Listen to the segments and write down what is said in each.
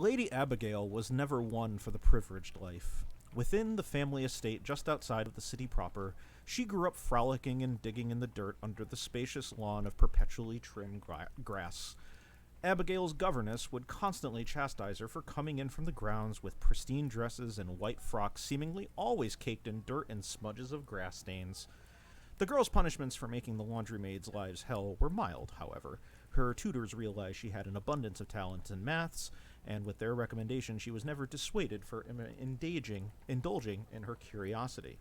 Lady Abigail was never one for the privileged life. Within the family estate just outside of the city proper, she grew up frolicking and digging in the dirt under the spacious lawn of perpetually trimmed grass. Abigail's governess would constantly chastise her for coming in from the grounds with pristine dresses and white frocks seemingly always caked in dirt and smudges of grass stains. The girl's punishments for making the laundrymaids' lives hell were mild, however. Her tutors realized she had an abundance of talent in maths, and with their recommendation she was never dissuaded from indulging in her curiosity.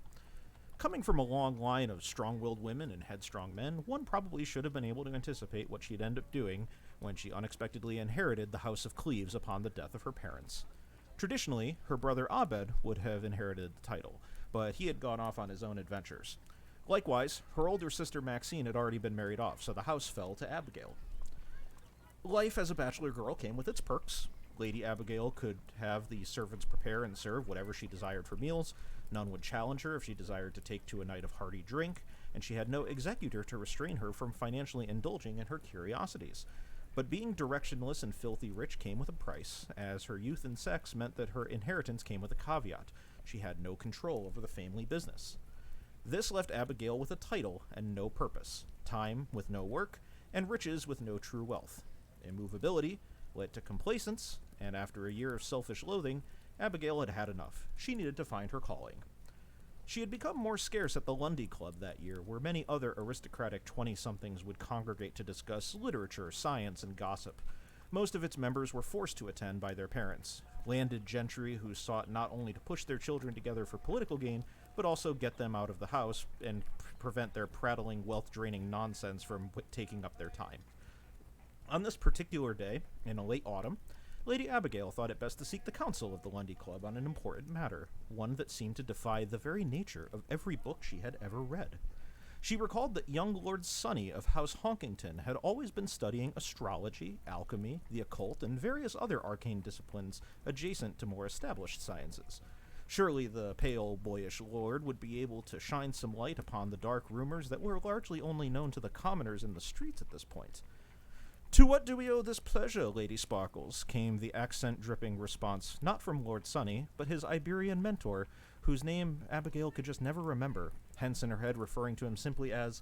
Coming from a long line of strong-willed women and headstrong men, one probably should have been able to anticipate what she'd end up doing when she unexpectedly inherited the House of Cleves upon the death of her parents. Traditionally, her brother Abed would have inherited the title, but he had gone off on his own adventures. Likewise, her older sister Maxine had already been married off, so the house fell to Abigail. Life as a bachelor girl came with its perks. Lady Abigail could have the servants prepare and serve whatever she desired for meals. None would challenge her if she desired to take to a night of hearty drink, and she had no executor to restrain her from financially indulging in her curiosities. But being directionless and filthy rich came with a price, as her youth and sex meant that her inheritance came with a caveat. She had no control over the family business. This left Abigail with a title and no purpose, time with no work, and riches with no true wealth. Immovability led to complacence, and after a year of selfish loathing, Abigail had had enough. She needed to find her calling. She had become more scarce at the Lundy Club that year, where many other aristocratic 20-somethings would congregate to discuss literature, science, and gossip. Most of its members were forced to attend by their parents, landed gentry who sought not only to push their children together for political gain, but also get them out of the house and prevent their prattling, wealth-draining nonsense from taking up their time. On this particular day, in a late autumn, Lady Abigail thought it best to seek the counsel of the Lundy Club on an important matter, one that seemed to defy the very nature of every book she had ever read. She recalled that young Lord Sonny of House Honkington had always been studying astrology, alchemy, the occult, and various other arcane disciplines adjacent to more established sciences. Surely the pale, boyish lord would be able to shine some light upon the dark rumors that were largely only known to the commoners in the streets at this point. "To what do we owe this pleasure, Lady Sparkles?" came the accent-dripping response, not from Lord Sonny, but his Iberian mentor, whose name Abigail could just never remember, hence in her head referring to him simply as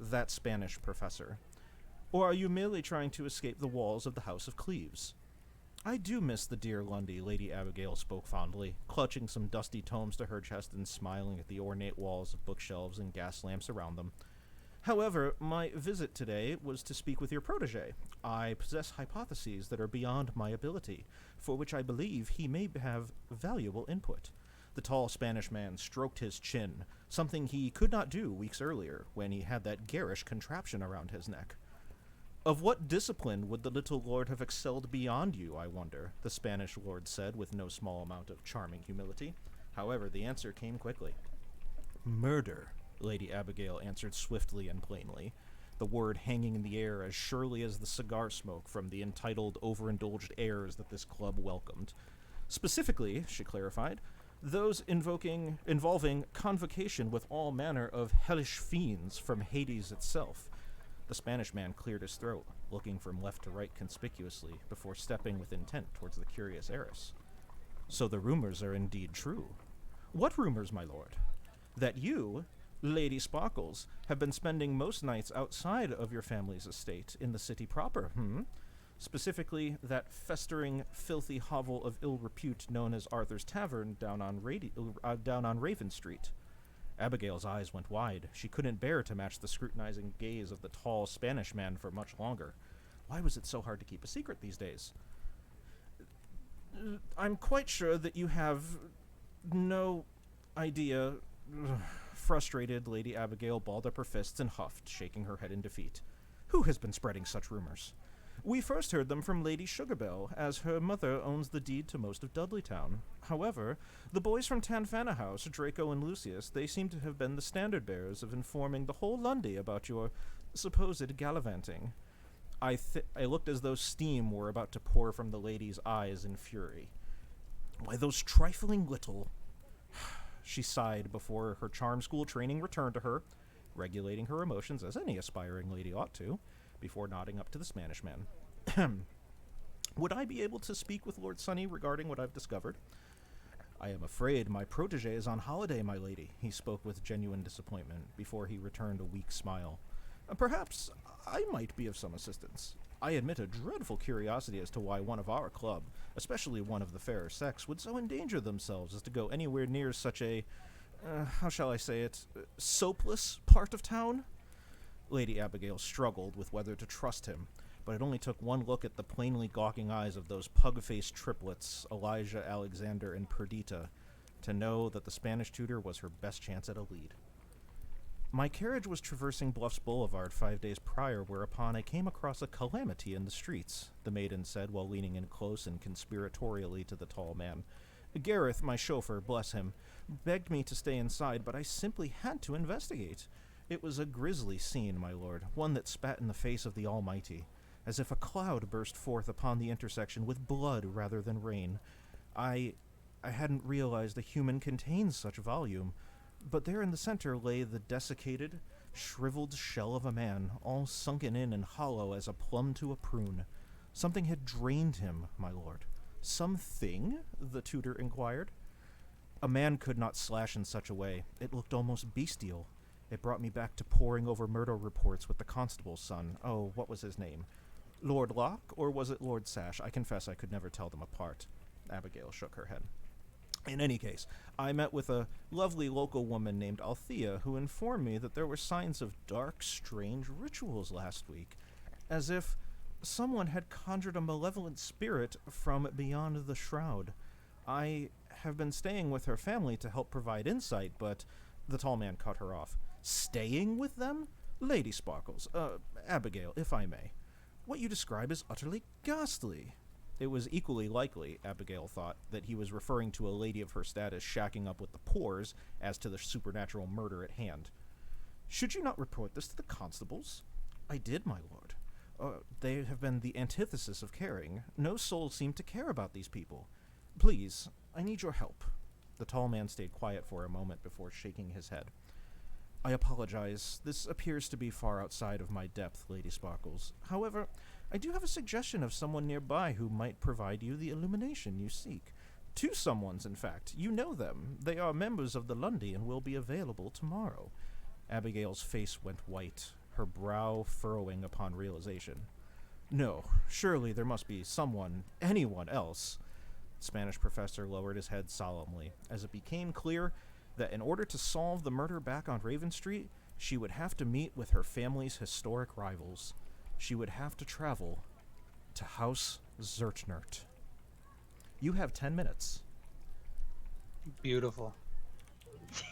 that Spanish professor. "Or are you merely trying to escape the walls of the House of Cleves?" "I do miss the dear Lundy," Lady Abigail spoke fondly, clutching some dusty tomes to her chest and smiling at the ornate walls of bookshelves and gas lamps around them. "However, my visit today was to speak with your protege. I possess hypotheses that are beyond my ability, for which I believe he may have valuable input." The tall Spanish man stroked his chin, something he could not do weeks earlier, when he had that garish contraption around his neck. "Of what discipline would the little lord have excelled beyond you, I wonder?" the Spanish lord said with no small amount of charming humility. However, the answer came quickly. "Murder," Lady Abigail answered swiftly and plainly, the word hanging in the air as surely as the cigar smoke from the entitled, overindulged airs that this club welcomed. "Specifically," she clarified, "those involving convocation with all manner of hellish fiends from Hades itself." The Spanish man cleared his throat, looking from left to right conspicuously, before stepping with intent towards the curious heiress. "So the rumors are indeed true." "What rumors, my lord?" "That you, Lady Sparkles, have been spending most nights outside of your family's estate in the city proper, Specifically, that festering, filthy hovel of ill repute known as Arthur's Tavern down on Raven Street." Abigail's eyes went wide. She couldn't bear to match the scrutinizing gaze of the tall Spanish man for much longer. Why was it so hard to keep a secret these days? "I'm quite sure that you have no idea." Frustrated, Lady Abigail balled up her fists and huffed, shaking her head in defeat. "Who has been spreading such rumors?" "We first heard them from Lady Sugarbell, as her mother owns the deed to most of Dudleytown. However, the boys from Tanfana House, Draco and Lucius, they seem to have been the standard-bearers of informing the whole Lundy about your supposed gallivanting." I looked as though steam were about to pour from the lady's eyes in fury. "Why, those trifling little—" She sighed before her charm school training returned to her, regulating her emotions as any aspiring lady ought to, before nodding up to the Spanish man. Would I be able to speak with Lord Sunny regarding what I've discovered? I am afraid my protege is on holiday, my lady, he spoke with genuine disappointment before he returned a weak smile. Perhaps I might be of some assistance. I admit a dreadful curiosity as to why one of our club, especially one of the fairer sex, would so endanger themselves as to go anywhere near such a, how shall I say it, soapless part of town? Lady Abigail struggled with whether to trust him, but it only took one look at the plainly gawking eyes of those pug-faced triplets, Elijah, Alexander, and Perdita, to know that the Spanish tutor was her best chance at a lead. My carriage was traversing Bluffs Boulevard 5 days prior, whereupon I came across a calamity in the streets, the maiden said while leaning in close and conspiratorially to the tall man. Gareth, my chauffeur, bless him, begged me to stay inside, but I simply had to investigate. It was a grisly scene, my lord, one that spat in the face of the Almighty, as if a cloud burst forth upon the intersection with blood rather than rain. I hadn't realized a human contains such volume, but there in the center lay the desiccated, shriveled shell of a man, all sunken in and hollow as a plum to a prune. Something had drained him, my lord. Something? The tutor inquired. A man could not slash in such a way. It looked almost bestial. It brought me back to poring over murder reports with the constable's son. Oh, what was his name? Lord Locke, or was it Lord Sash? I confess I could never tell them apart. Abigail shook her head. In any case, I met with a lovely local woman named Althea who informed me that there were signs of dark, strange rituals last week, as if someone had conjured a malevolent spirit from beyond the shroud. I have been staying with her family to help provide insight, but the tall man cut her off. Staying with them? Lady Sparkles, Abigail, if I may. What you describe is utterly ghastly. It was equally likely, Abigail thought, that he was referring to a lady of her status shacking up with the poors as to the supernatural murder at hand. Should you not report this to the constables? I did, my lord. They have been the antithesis of caring. No soul seemed to care about these people. Please, I need your help. The tall man stayed quiet for a moment before shaking his head. I apologize. This appears to be far outside of my depth, Lady Sparkles. However, I do have a suggestion of someone nearby who might provide you the illumination you seek. Two someones, in fact. You know them. They are members of the Lundy and will be available tomorrow. Abigail's face went white, her brow furrowing upon realization. No, surely there must be someone, anyone else. The Spanish professor lowered his head solemnly, as it became clear that in order to solve the murder back on Raven Street, she would have to meet with her family's historic rivals. She would have to travel to House Zertner. You have 10 minutes. Beautiful.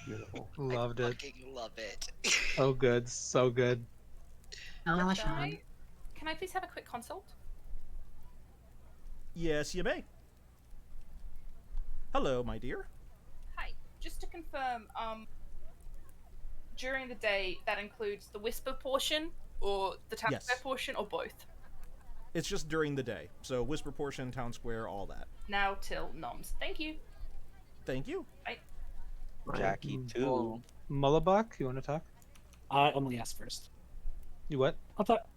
Beautiful. Loved I it. fucking love it. So good. So good. Oh, Can I please have a quick consult? Yes, you may. Hello, my dear. Hi. Just to confirm, during the day, that includes the whisper portion, or the town square portion, or both? It's just during the day. So Whisper Portion, Town Square, all that. Now till noms. Thank you. Thank you. Bye. Jackie, too. Mullabach, you want to talk? Emily asked first. You what?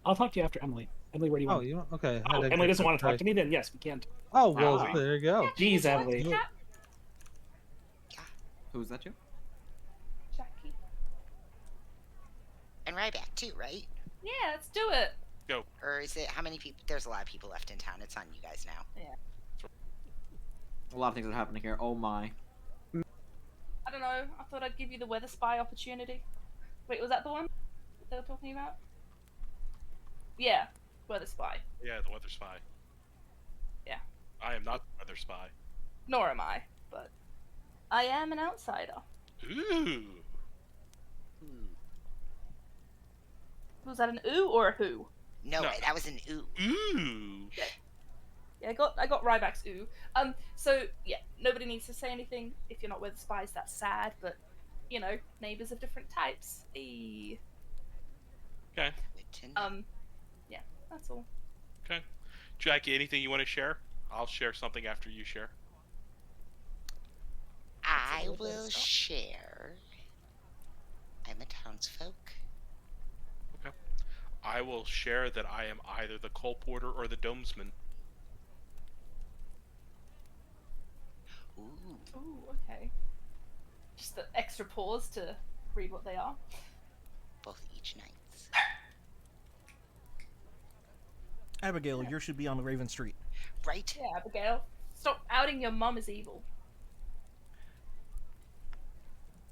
I'll talk to you after Emily. Emily, where do you want? Oh, you want? Okay. Oh, Emily doesn't want to talk to me. Then yes, we can. Oh, well, Wow. there you go. Jeez, Emily. Who's that you? Jackie. And Ryback, too, right? Yeah, let's do it. Go. Or is it, how many people? There's a lot of people left in town. It's on you guys now. Yeah. A lot of things are happening here. Oh my. I don't know. I thought I'd give you the weather spy opportunity. Wait, was that the one they were talking about? Yeah, weather spy. Yeah, the weather spy. Yeah. I am not the weather spy. Nor am I, but I am an outsider. Ooh. Was that an ooh or a who? No, No. that was an ooh. Ooh. Yeah, I got Ryback's ooh. So yeah, nobody needs to say anything. If you're not weather spies, that's sad, but you know, neighbors of different types. Okay. Good to know. Yeah, that's all. Okay. Jackie, anything you want to share? I'll share something after you share. I will share. I'm a townsfolk. I will share that I am either the colporter or the domesman. Ooh. Ooh, okay. Just the extra pause to read what they are. Both each nights. Abigail, yours should be on Raven Street. Right? Yeah, Abigail. Stop outing your mum as evil.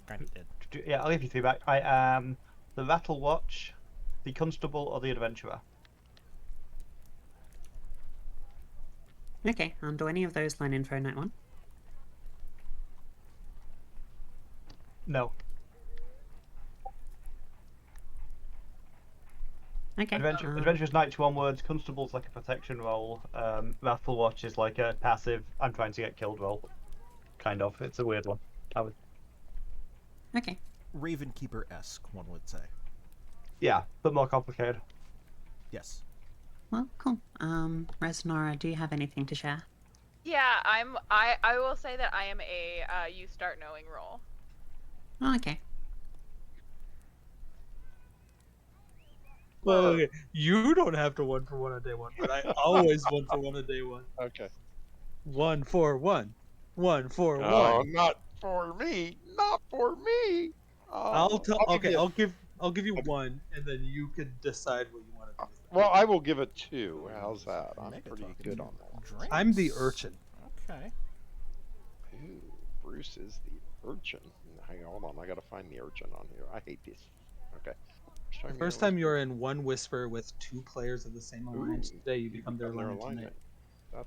Kind of did. Yeah, I'll give you feedback. I am the Rattle Watch, the Constable, or the Adventurer. Okay, do any of those line info night one? No. Okay. Adventurer's night 2 onwards. Constable's like a protection role. Rattle Watch is like a passive, I'm trying to get killed role. Kind of. It's a weird one. Okay. Raven Keeper-esque, one would say. Yeah, but more complicated. Yes. Well, cool. Resnora, do you have anything to share? Yeah, I will say that I am a you start knowing role. Oh, okay. Well, okay. You don't have to 1-for-1 on day one, but I always 1-for-1 on day one. Okay. 1-for-1. 1-for-1. Oh, not for me. Not for me. I'll give you Okay. one, and then you can decide what you want to do. Well, I will give it 2. How's that? I'm Make it pretty talk. good on that. Drinks. I'm the urchin. Okay. Ooh, Bruce is the urchin. Hang on, hold on. I gotta find the urchin on here. I hate this. Okay. The first time you're in one whisper with 2 players of the same alliance today, you become their alignment tonight.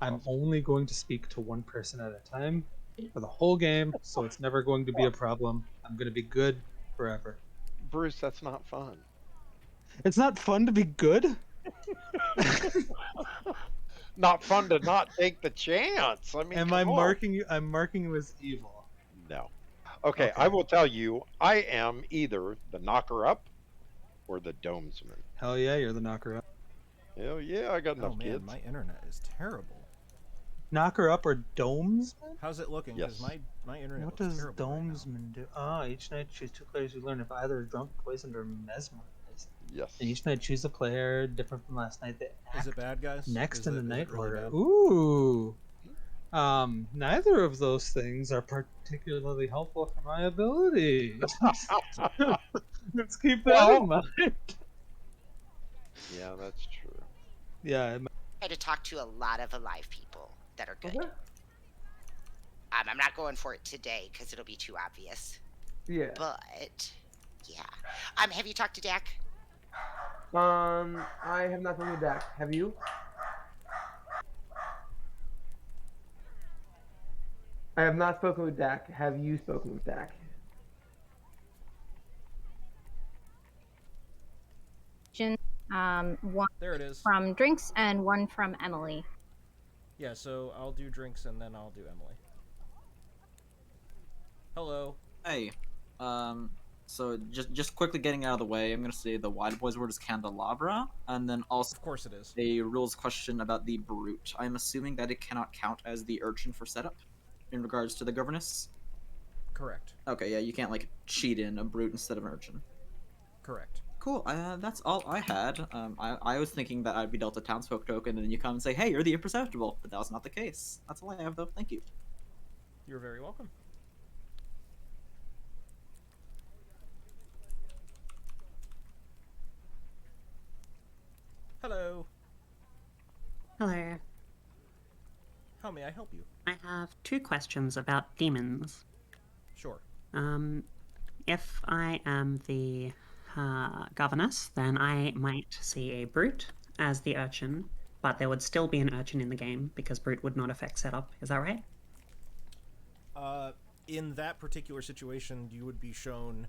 I'm awesome. only going to speak to one person at a time for the whole game, so it's never going to be a problem. I'm going to be good forever. Bruce, that's not fun. It's not fun to be good? Not fun to not take the chance. I mean, Am come I on. marking you? I'm marking you as evil. No. Okay, I will tell you, I am either the knocker up or the domesman. Hell yeah, you're the knocker up. Hell yeah, I got enough Oh man, kids. my internet is terrible. Knocker up or domes? How's it looking? 'Cause Yes. my internet What looks does terrible right now. domesman do? Ah, each night choose 2 players who learn if either are drunk, poisoned, or mesmerized. Yes. And each night choose a player different from last night that Is it act bad, guys? next Is in it- the is it night really order. bad? Ooh. Neither of those things are particularly helpful for my ability. Let's keep that in mind. Yeah, that's true. Yeah. I had to talk to a lot of alive people that are good. I'm not going for it today because it'll be too obvious. Yeah. But yeah. Have you talked to Dak? I have not spoken to Dak. Have you? I have not spoken with Dak. Have you spoken with Dak? One There it is. from Drinks and one from Emily. Yeah, so I'll do drinks and then I'll do Emily. Hello. Hey, so just quickly getting out of the way, I'm gonna say the Wild Boys word is candelabra, and then also Of course it is. a rules question about the brute. I'm assuming that it cannot count as the urchin for setup, in regards to the governess. Correct. Okay, yeah, you can't like cheat in a brute instead of an urchin. Correct. Cool. That's all I had. I was thinking that I'd be dealt a townsfolk token, and then you come and say, "Hey, you're the imperceptible," but that was not the case. That's all I have, though. Thank you. You're very welcome. Hello. Hello. How may I help you? I have 2 questions about demons. Sure. If I am the governess, then I might see a brute as the urchin, but there would still be an urchin in the game because brute would not affect setup. Is that right? In that particular situation, you would be shown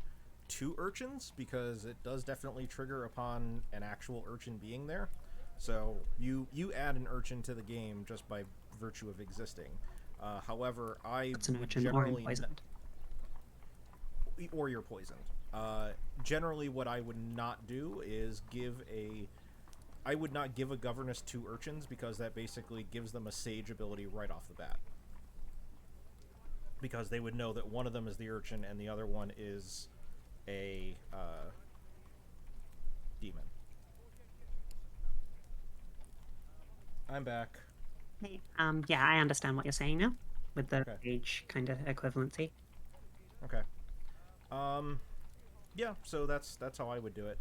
2 urchins because it does definitely trigger upon an actual urchin being there. So you add an urchin to the game just by virtue of existing. However, It's an would urchin or generally poisoned. or you're poisoned. Generally, what I would not do is I would not give a governess 2 urchins because that basically gives them a sage ability right off the bat. Because they would know that one of them is the urchin and the other one is a demon. I'm back. Hey, yeah, I understand what you're saying now. with the Okay. age kind of equivalency. Okay. Yeah. So that's how I would do it.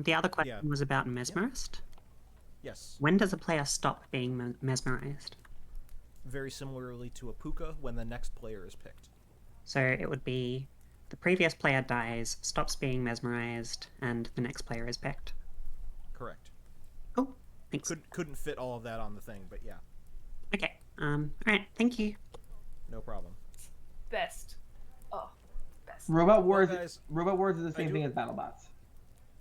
The other question Yeah. was about mesmerized. Yes. When does a player stop being mesmerized? Very similarly to a puka, when the next player is picked. So it would be the previous player dies, stops being mesmerized, and the next player is picked. Correct. Oh, thanks. Couldn't fit all of that on the thing, but yeah. Okay. Alright, thank you. No problem. Best. Oh, best. Robot Wars. guys, Robot Wars is the I same do- thing as BattleBots.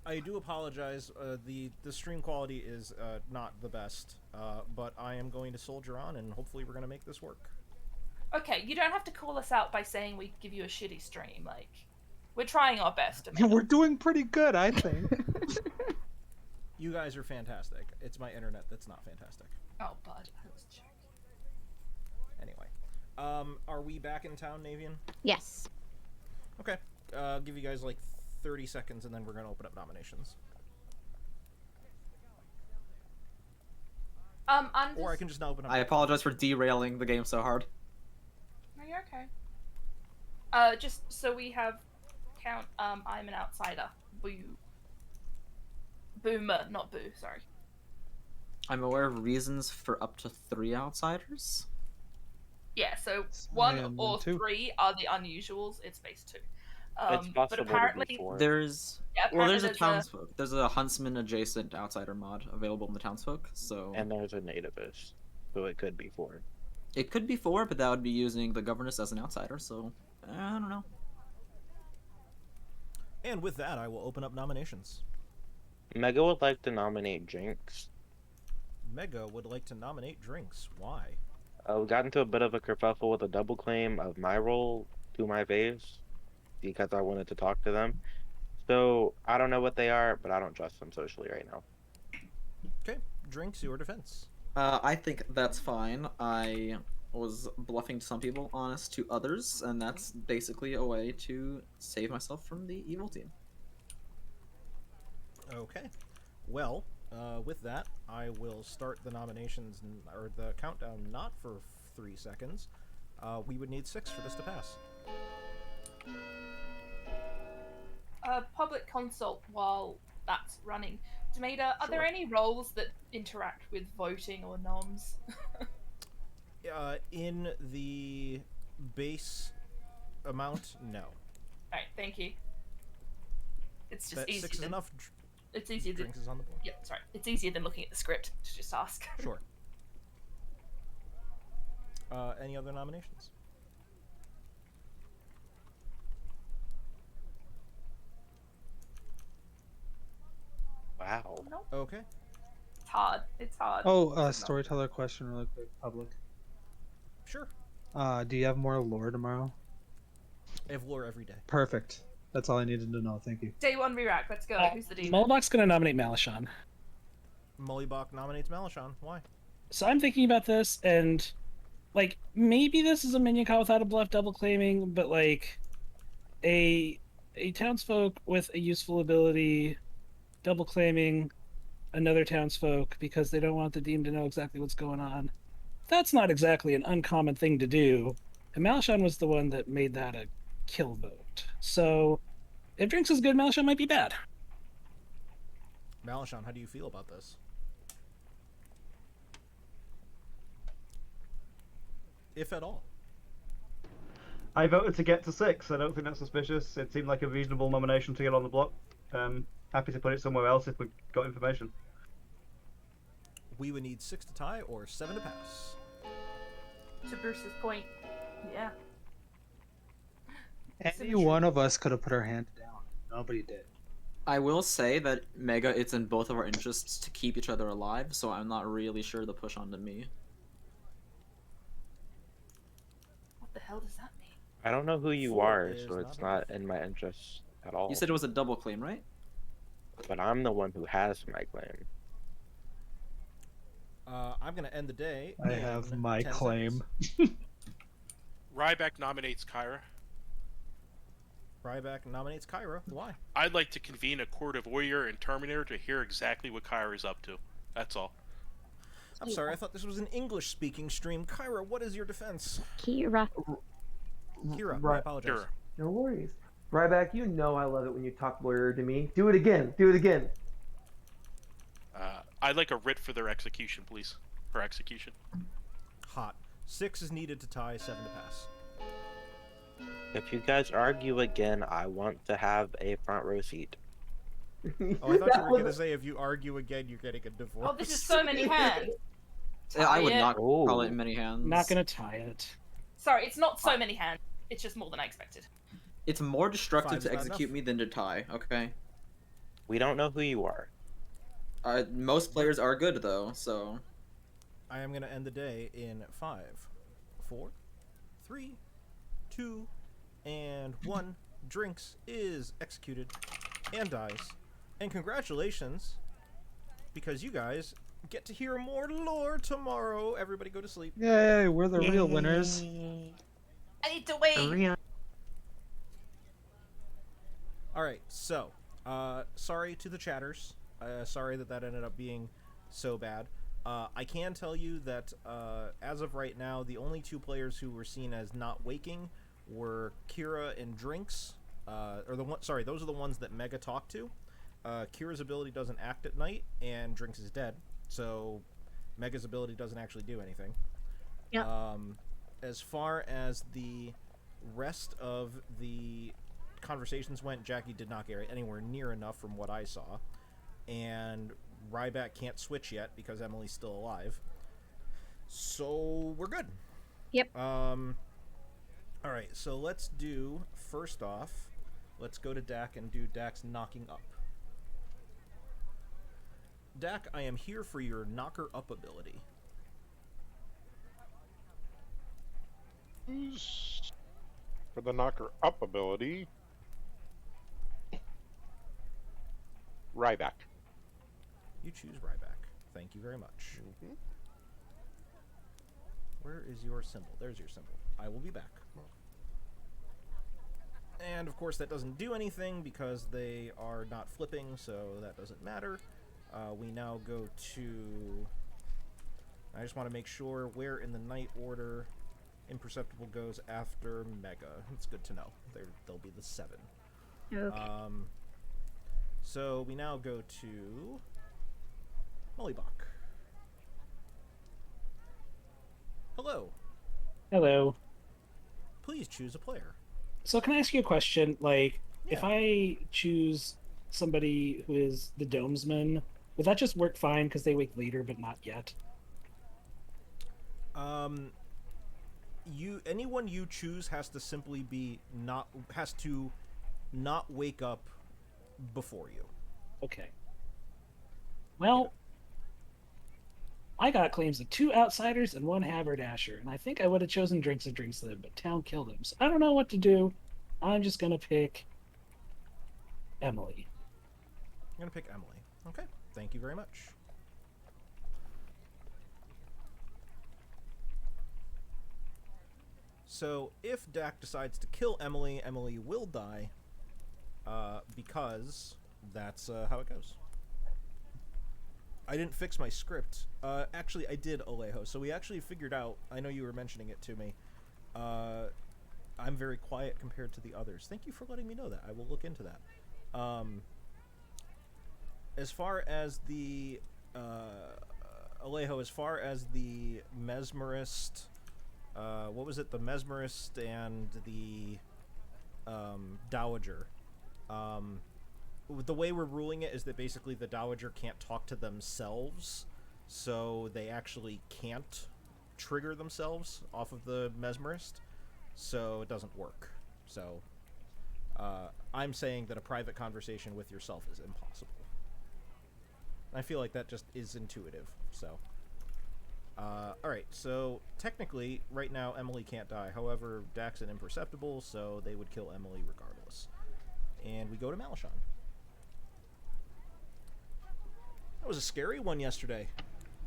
I do apologize. The stream quality is not the best, but I am going to soldier on, and hopefully we're going to make this work. Okay, you don't have to call us out by saying we give you a shitty stream. Like, we're trying our best. We're doing pretty good, I think. You guys are fantastic. It's my internet that's not fantastic. Oh, bud, I was joking. Anyway, are we back in town, Navian? Yes. Okay. I'll give you guys like 30 seconds, and then we're going to open up nominations. Or I can just now open up. I apologize for derailing the game so hard. No, you're okay. Just so we have count, I'm an outsider. Boo. Boomer, not boo, sorry. I'm aware of reasons for up to 3 outsiders. Yeah, so I 1 am or too. 3 are the unusuals. It's base 2. It's But possible apparently, to be 4. There's yeah, well, apparently there's a townsfolk. There's a huntsman adjacent outsider mod available in the townsfolk. So And there's a nativist, so it could be 4. it could be 4, but that would be using the governess as an outsider. So I don't know. And with that, I will open up nominations. Mega would like to nominate Jinx. Mega would like to nominate drinks. Why? We got into a bit of a kerfuffle with a double claim of my role to my faves because I wanted to talk to them. So I don't know what they are, but I don't trust them socially right now. Okay, drinks, your defense. I think that's fine. I was bluffing to some people, honest to others, and that's basically a way to save myself from the evil team. Okay. Well, with that, I will start the nominations, or the countdown not for 3 seconds. We would need 6 for this to pass. public consult while that's running. Demeta, are there any roles that interact with voting or noms? In the base amount, no. Alright, thank you. It's just That easy. 6 is enough. It's easier than. Drinks is on the board. Yeah, sorry. It's easier than looking at the script to just ask. Sure. Any other nominations? Wow. Nope. Okay. It's hard. It's hard. Oh, storyteller question really quick, public. Sure. Do you have more lore tomorrow? I have lore every day. Perfect. That's all I needed to know. Thank you. Day one re-rack. Let's go. Who's the demon? Mullibach's gonna nominate Malishon. Mullibach nominates Malishon. Why? So I'm thinking about this, and like maybe this is a minion call without a bluff double claiming, but like a townsfolk with a useful ability double claiming another townsfolk because they don't want the demon to know exactly what's going on. That's not exactly an uncommon thing to do. And Malishon was the one that made that a kill vote. So if Drinks is good, Malishon might be bad. Malishon, how do you feel about this? If at all. I voted to get to 6. I don't think that's suspicious. It seemed like a reasonable nomination to get on the block. Happy to put it somewhere else if we got information. We would need 6 to tie or 7 to pass. To Bruce's point, yeah. Any one of us could have put our hand down. Nobody did. I will say that Mega, it's in both of our interests to keep each other alive, so I'm not really sure the push onto me. What the hell does that mean? I don't know who you 4 are, is so it's not in my interest at all. You said it was a double claim, right? But I'm the one who has my claim. I'm going to end the day. I have in my 10 claim. seconds. Ryback nominates Kyra. Ryback nominates Kyra. Why? I'd like to convene a court of Warrior and Terminator to hear exactly what Kyra is up to. That's all. I'm sorry, I thought this was an English-speaking stream. Kyra, what is your defense? Kira. Kira, I Right. apologize. No worries. Ryback, you know I love it when you talk lawyer to me. Do it again. Do it again. I'd like a writ for their execution, please. For execution. Hot. 6 is needed to tie, 7 to pass. If you guys argue again, I want to have a front row seat. Oh, I thought you were going to say if you argue again, you're getting a divorce. Oh, this is so many hands. Yeah, I would Tie it. not call it many hands. Not gonna tie it. Sorry, it's not so many hands. It's just more than I expected. It's more destructive Five's to not execute enough. me than to tie, okay? We don't know who you are. Most players are good, though, so... I am going to end the day in 5, 4, 3, 2, and 1. Drinks is executed and dies. And congratulations, because you guys get to hear more lore tomorrow. Everybody go to sleep. Yay, we're the real winners. I need to wait. Alright, so, sorry to the chatters. Sorry that ended up being so bad. I can tell you that, as of right now, the only 2 players who were seen as not waking were Kira and Drinks. Those are the ones that Mega talked to. Kira's ability doesn't act at night, and Drinks is dead, so Mega's ability doesn't actually do anything. Yep. As far as the rest of the conversations went, Jackie did not get anywhere near enough from what I saw, and Ryback can't switch yet because Emily's still alive. So we're good. Yep. Alright, so let's do, first off, let's go to Dak and do Dak's knocking up. Dak, I am here for your knocker up ability. For the knocker up ability, Ryback. You choose Ryback. Thank you very much. Where is your symbol? There's your symbol. I will be back. And of course that doesn't do anything because they are not flipping, so that doesn't matter. We now go to... I just want to make sure where in the night order Imperceptible goes after Mega. It's good to know. They'll be the 7. Okay. So we now go to Mullibach. Hello. Hello. Please choose a player. So can I ask you a question? Like, if I choose somebody who is the Domesman, would that just work fine because they wake later but not yet? Anyone you choose has to simply be not wake up before you. Okay. Well, I got claims of 2 outsiders and 1 haberdasher, and I think I would have chosen Drinks and Drinks then, but Town killed him. So I don't know what to do. I'm just gonna pick Emily. I'm gonna pick Emily. Okay. Thank you very much. So, if Dak decides to kill Emily, Emily will die, because that's how it goes. I didn't fix my script. Actually, I did, Alejo. So we actually figured out, I know you were mentioning it to me, I'm very quiet compared to the others. Thank you for letting me know that. I will look into that. As far as the, Alejo, as far as the mesmerist, what was it? The mesmerist and the dowager. The way we're ruling it is that basically the dowager can't talk to themselves, so they actually can't trigger themselves off of the mesmerist, so it doesn't work. So I'm saying that a private conversation with yourself is impossible. I feel like that just is intuitive, so... Alright, so technically, right now, Emily can't die. However, Dax and Imperceptible, so they would kill Emily regardless. And we go to Malishon. That was a scary one yesterday.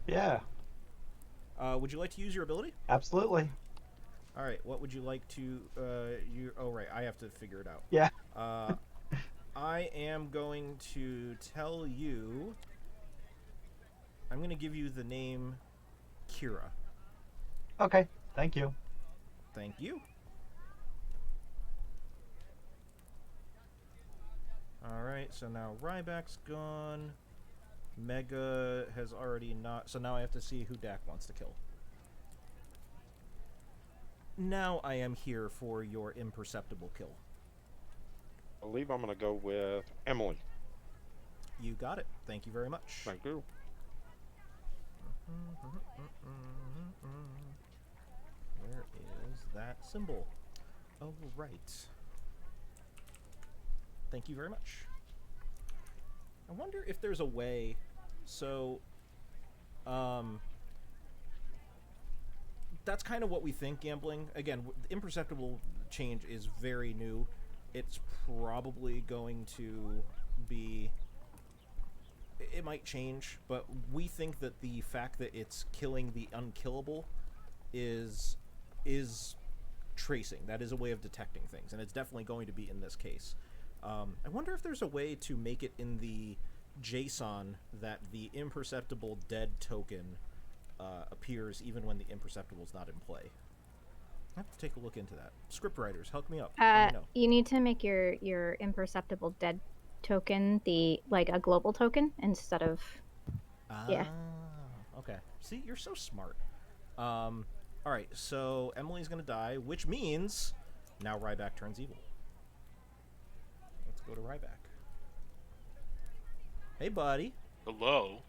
Yeah. Would you like to use your ability? Absolutely. Alright, what would you like to, oh right, I have to figure it out. Yeah. I am going to tell you... I'm going to give you the name Kira. Okay, thank you. Thank you. Alright, so now Ryback's gone. Mega has already not... So now I have to see who Dak wants to kill. Now I am here for your imperceptible kill. I believe I'm going to go with Emily. You got it. Thank you very much. Thank you. Where is that symbol? Oh, right. Thank you very much. I wonder if there's a way... So... That's kind of what we think gambling. Again, the imperceptible change is very new. It's probably going to be... It might change, but we think that the fact that it's killing the unkillable is tracing. That is a way of detecting things, and it's definitely going to be in this case. I wonder if there's a way to make it in the JSON that the imperceptible dead token appears even when the imperceptible is not in play. I have to take a look into that. Script writers, help me up. Let me know. You need to make your imperceptible dead token like a global token instead of yeah. Okay. See, you're so smart. All right. So Emily's gonna die, which means now Ryback turns evil. Let's go to Ryback. Hey, buddy. Hello.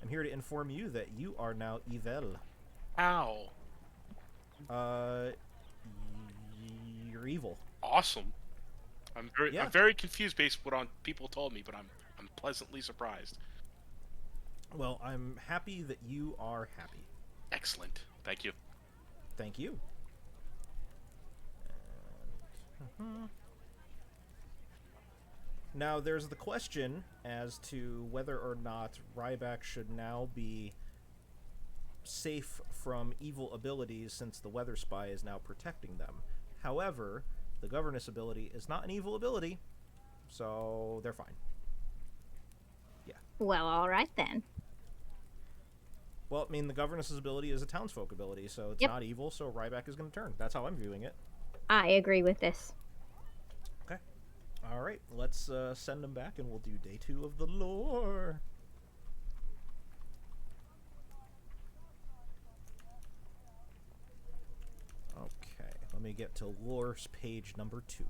I'm here to inform you that you are now evil. Ow. You're evil. Awesome. I'm very confused based on what people told me, but I'm pleasantly surprised. Well, I'm happy that you are happy. Excellent. Thank you. Thank you. Now, there's the question as to whether or not Ryback should now be safe from evil abilities since the Weather Spy is now protecting them. However, the Governess ability is not an evil ability, so they're fine. Yeah. Well, all right then. Well, I mean, the Governess's ability is a townsfolk ability, so it's not evil, so Ryback is going to turn. That's how I'm viewing it. I agree with this. Okay. All right, let's send them back, and we'll do day 2 of the lore. Okay, let me get to lore's page number 2.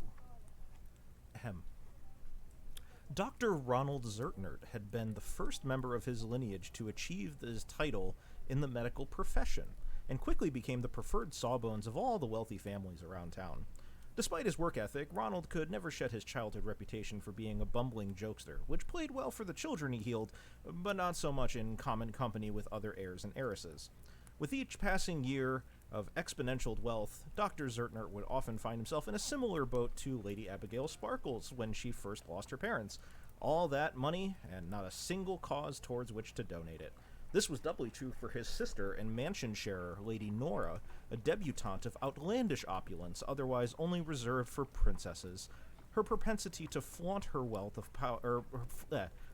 Ahem. Dr. Ronald Zertner had been the first member of his lineage to achieve his title in the medical profession, and quickly became the preferred sawbones of all the wealthy families around town. Despite his work ethic, Ronald could never shed his childhood reputation for being a bumbling jokester, which played well for the children he healed, but not so much in common company with other heirs and heiresses. With each passing year of exponential wealth, Dr. Zertner would often find himself in a similar boat to Lady Abigail Sparkles when she first lost her parents. All that money, and not a single cause towards which to donate it. This was doubly true for his sister and mansion sharer, Lady Nora, a debutante of outlandish opulence, otherwise only reserved for princesses. Her propensity to flaunt her wealth of power,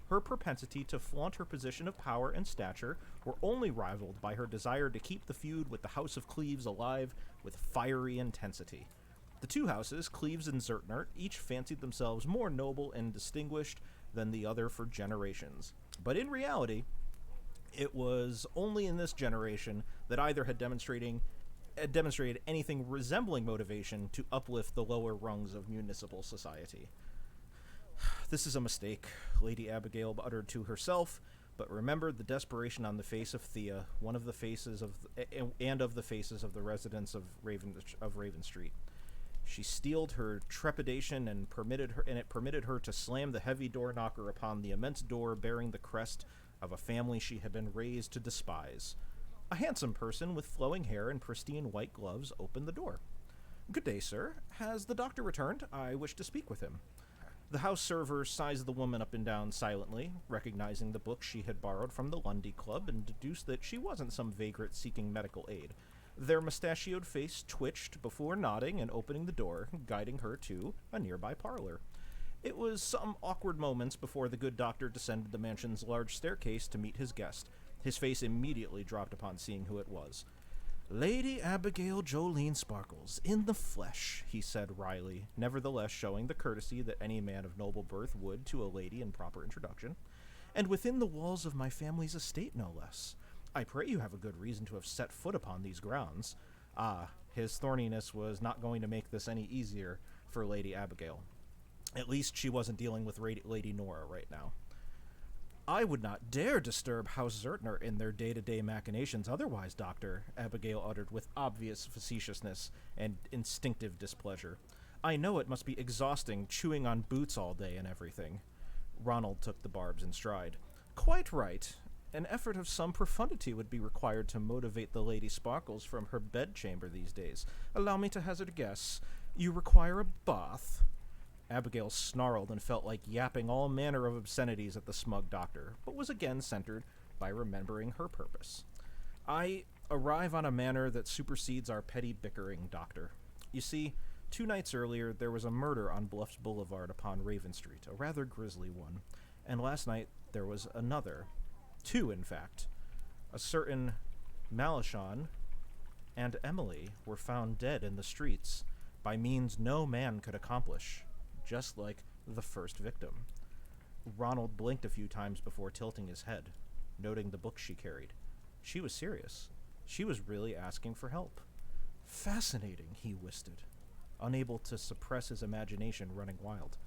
her propensity to flaunt her position of power and stature were only rivaled by her desire to keep the feud with the House of Cleves alive with fiery intensity. The two houses, Cleves and Zertner, each fancied themselves more noble and distinguished than the other for generations. But in reality, it was only in this generation that either had demonstrated anything resembling motivation to uplift the lower rungs of municipal society. This is a mistake, Lady Abigail uttered to herself, but remembered the desperation on the face of Thea, one of the faces of the faces of the residents of Raven Street. She steeled her trepidation and it permitted her to slam the heavy door knocker upon the immense door bearing the crest of a family she had been raised to despise. A handsome person with flowing hair and pristine white gloves opened the door. "Good day, sir. Has the doctor returned? I wish to speak with him." The house server sized the woman up and down silently, recognizing the book she had borrowed from the Lundy Club, and deduced that she wasn't some vagrant seeking medical aid. Their mustachioed face twitched before nodding and opening the door, guiding her to a nearby parlor. It was some awkward moments before the good doctor descended the mansion's large staircase to meet his guest. His face immediately dropped upon seeing who it was. "Lady Abigail Jolene Sparkles, in the flesh," he said wryly, nevertheless showing the courtesy that any man of noble birth would to a lady in proper introduction. "And within the walls of my family's estate, no less. I pray you have a good reason to have set foot upon these grounds." His thorniness was not going to make this any easier for Lady Abigail. At least she wasn't dealing with Lady Nora right now. "I would not dare disturb House Zertner in their day-to-day machinations otherwise, Doctor," Abigail uttered with obvious facetiousness and instinctive displeasure. "I know it must be exhausting chewing on boots all day and everything." Ronald took the barbs in stride. "Quite right. An effort of some profundity would be required to motivate the Lady Sparkles from her bedchamber these days. Allow me to hazard a guess. You require a bath?" Abigail snarled and felt like yapping all manner of obscenities at the smug doctor, but was again centered by remembering her purpose. "I arrive on a manner that supersedes our petty bickering, Doctor. You see, 2 nights earlier there was a murder on Bluffs Boulevard upon Raven Street, a rather grisly one, and last night there was another. 2, in fact. A certain Malachon and Emily were found dead in the streets by means no man could accomplish, just like the first victim." Ronald blinked a few times before tilting his head, noting the book she carried. She was serious. She was really asking for help. "Fascinating," he whistled, unable to suppress his imagination running wild.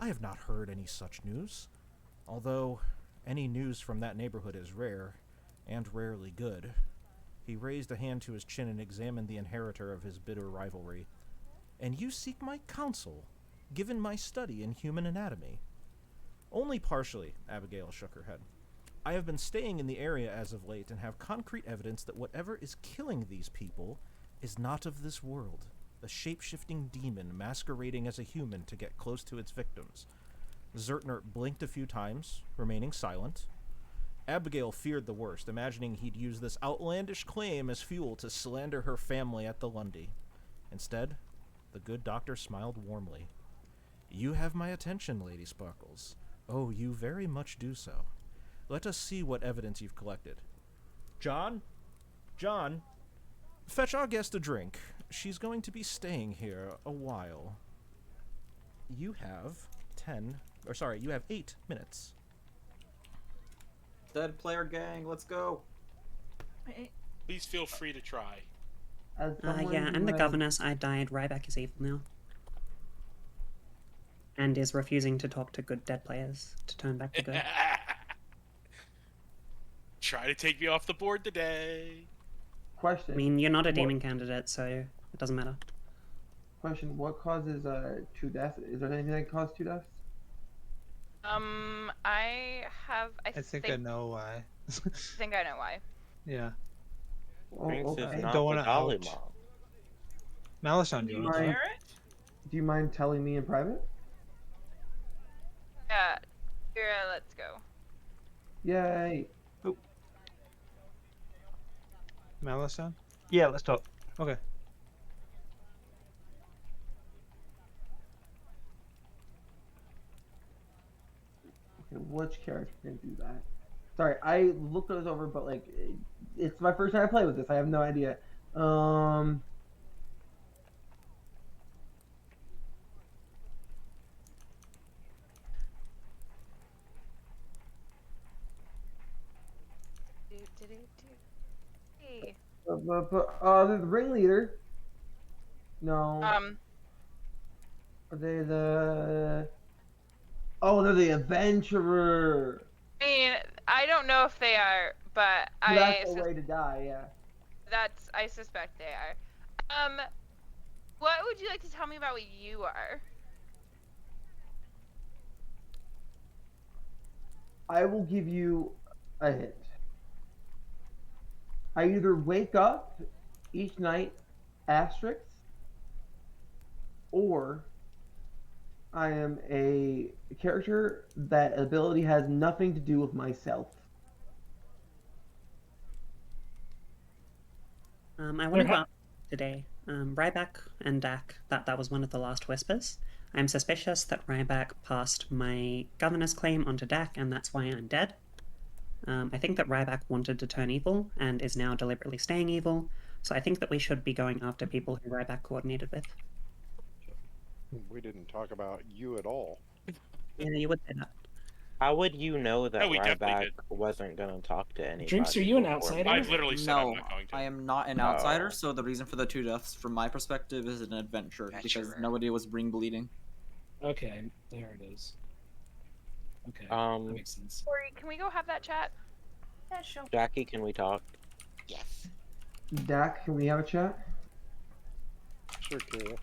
"I have not heard any such news. Although any news from that neighborhood is rare, and rarely good." He raised a hand to his chin and examined the inheritor of his bitter rivalry. "And you seek my counsel, given my study in human anatomy?" "Only partially," Abigail shook her head. "I have been staying in the area as of late and have concrete evidence that whatever is killing these people is not of this world, a shape-shifting demon masquerading as a human to get close to its victims." Zertner blinked a few times, remaining silent. Abigail feared the worst, imagining he'd use this outlandish claim as fuel to slander her family at the Lundy. Instead, the good doctor smiled warmly. "You have my attention, Lady Sparkles. Oh, you very much do so. Let us see what evidence you've collected. John? John? Fetch our guest a drink. She's going to be staying here a while." You have 8 minutes. Dead player gang, let's go. Please feel free to try. Yeah, I'm the governess. I died. Ryback is evil now. And is refusing to talk to good dead players to turn back to good. Try to take me off the board today. Question. I mean, you're not a demon candidate, so it doesn't matter. Question, what causes 2 deaths? Is there anything that caused 2 deaths? I think I know why. I think I know why. Yeah. Okay. I don't want to out. Malachon, do you want to? Do you mind telling me in private? Yeah. Here, let's go. Yay. Oh. Malachon? Yeah, let's talk. Okay. Okay, which character can do that? Sorry, I looked those over, but like, it's my first time I play with this. I have no idea. Hey. The ringleader. No. Are they the? Oh, they're the adventurer. I mean, I don't know if they are, but That's the way to die. Yeah. I suspect they are. What would you like to tell me about what you are? I will give you a hint. I either wake up each night asterisk, or I am a character that ability has nothing to do with myself. I want to go out today. Ryback and Dak, that was one of the last whispers. I'm suspicious that Ryback passed my governor's claim onto Dak, and that's why I'm dead. I think that Ryback wanted to turn evil and is now deliberately staying evil. So I think that we should be going after people who Ryback coordinated with. We didn't talk about you at all. Yeah, you would say that. How would you know that we definitely Ryback did. wasn't going to talk to anybody? Drinks, are you an before outsider? Monday? I've literally said I'm not going to. I am not an outsider, so the reason for the 2 deaths, from my perspective, is an adventure, because nobody was ring bleeding. Okay, there it is. Okay, that makes sense. Corey, can we go have that chat? Yeah, sure. Jackie, can we talk? Yes. Dak, can we have a chat? Sure, cool.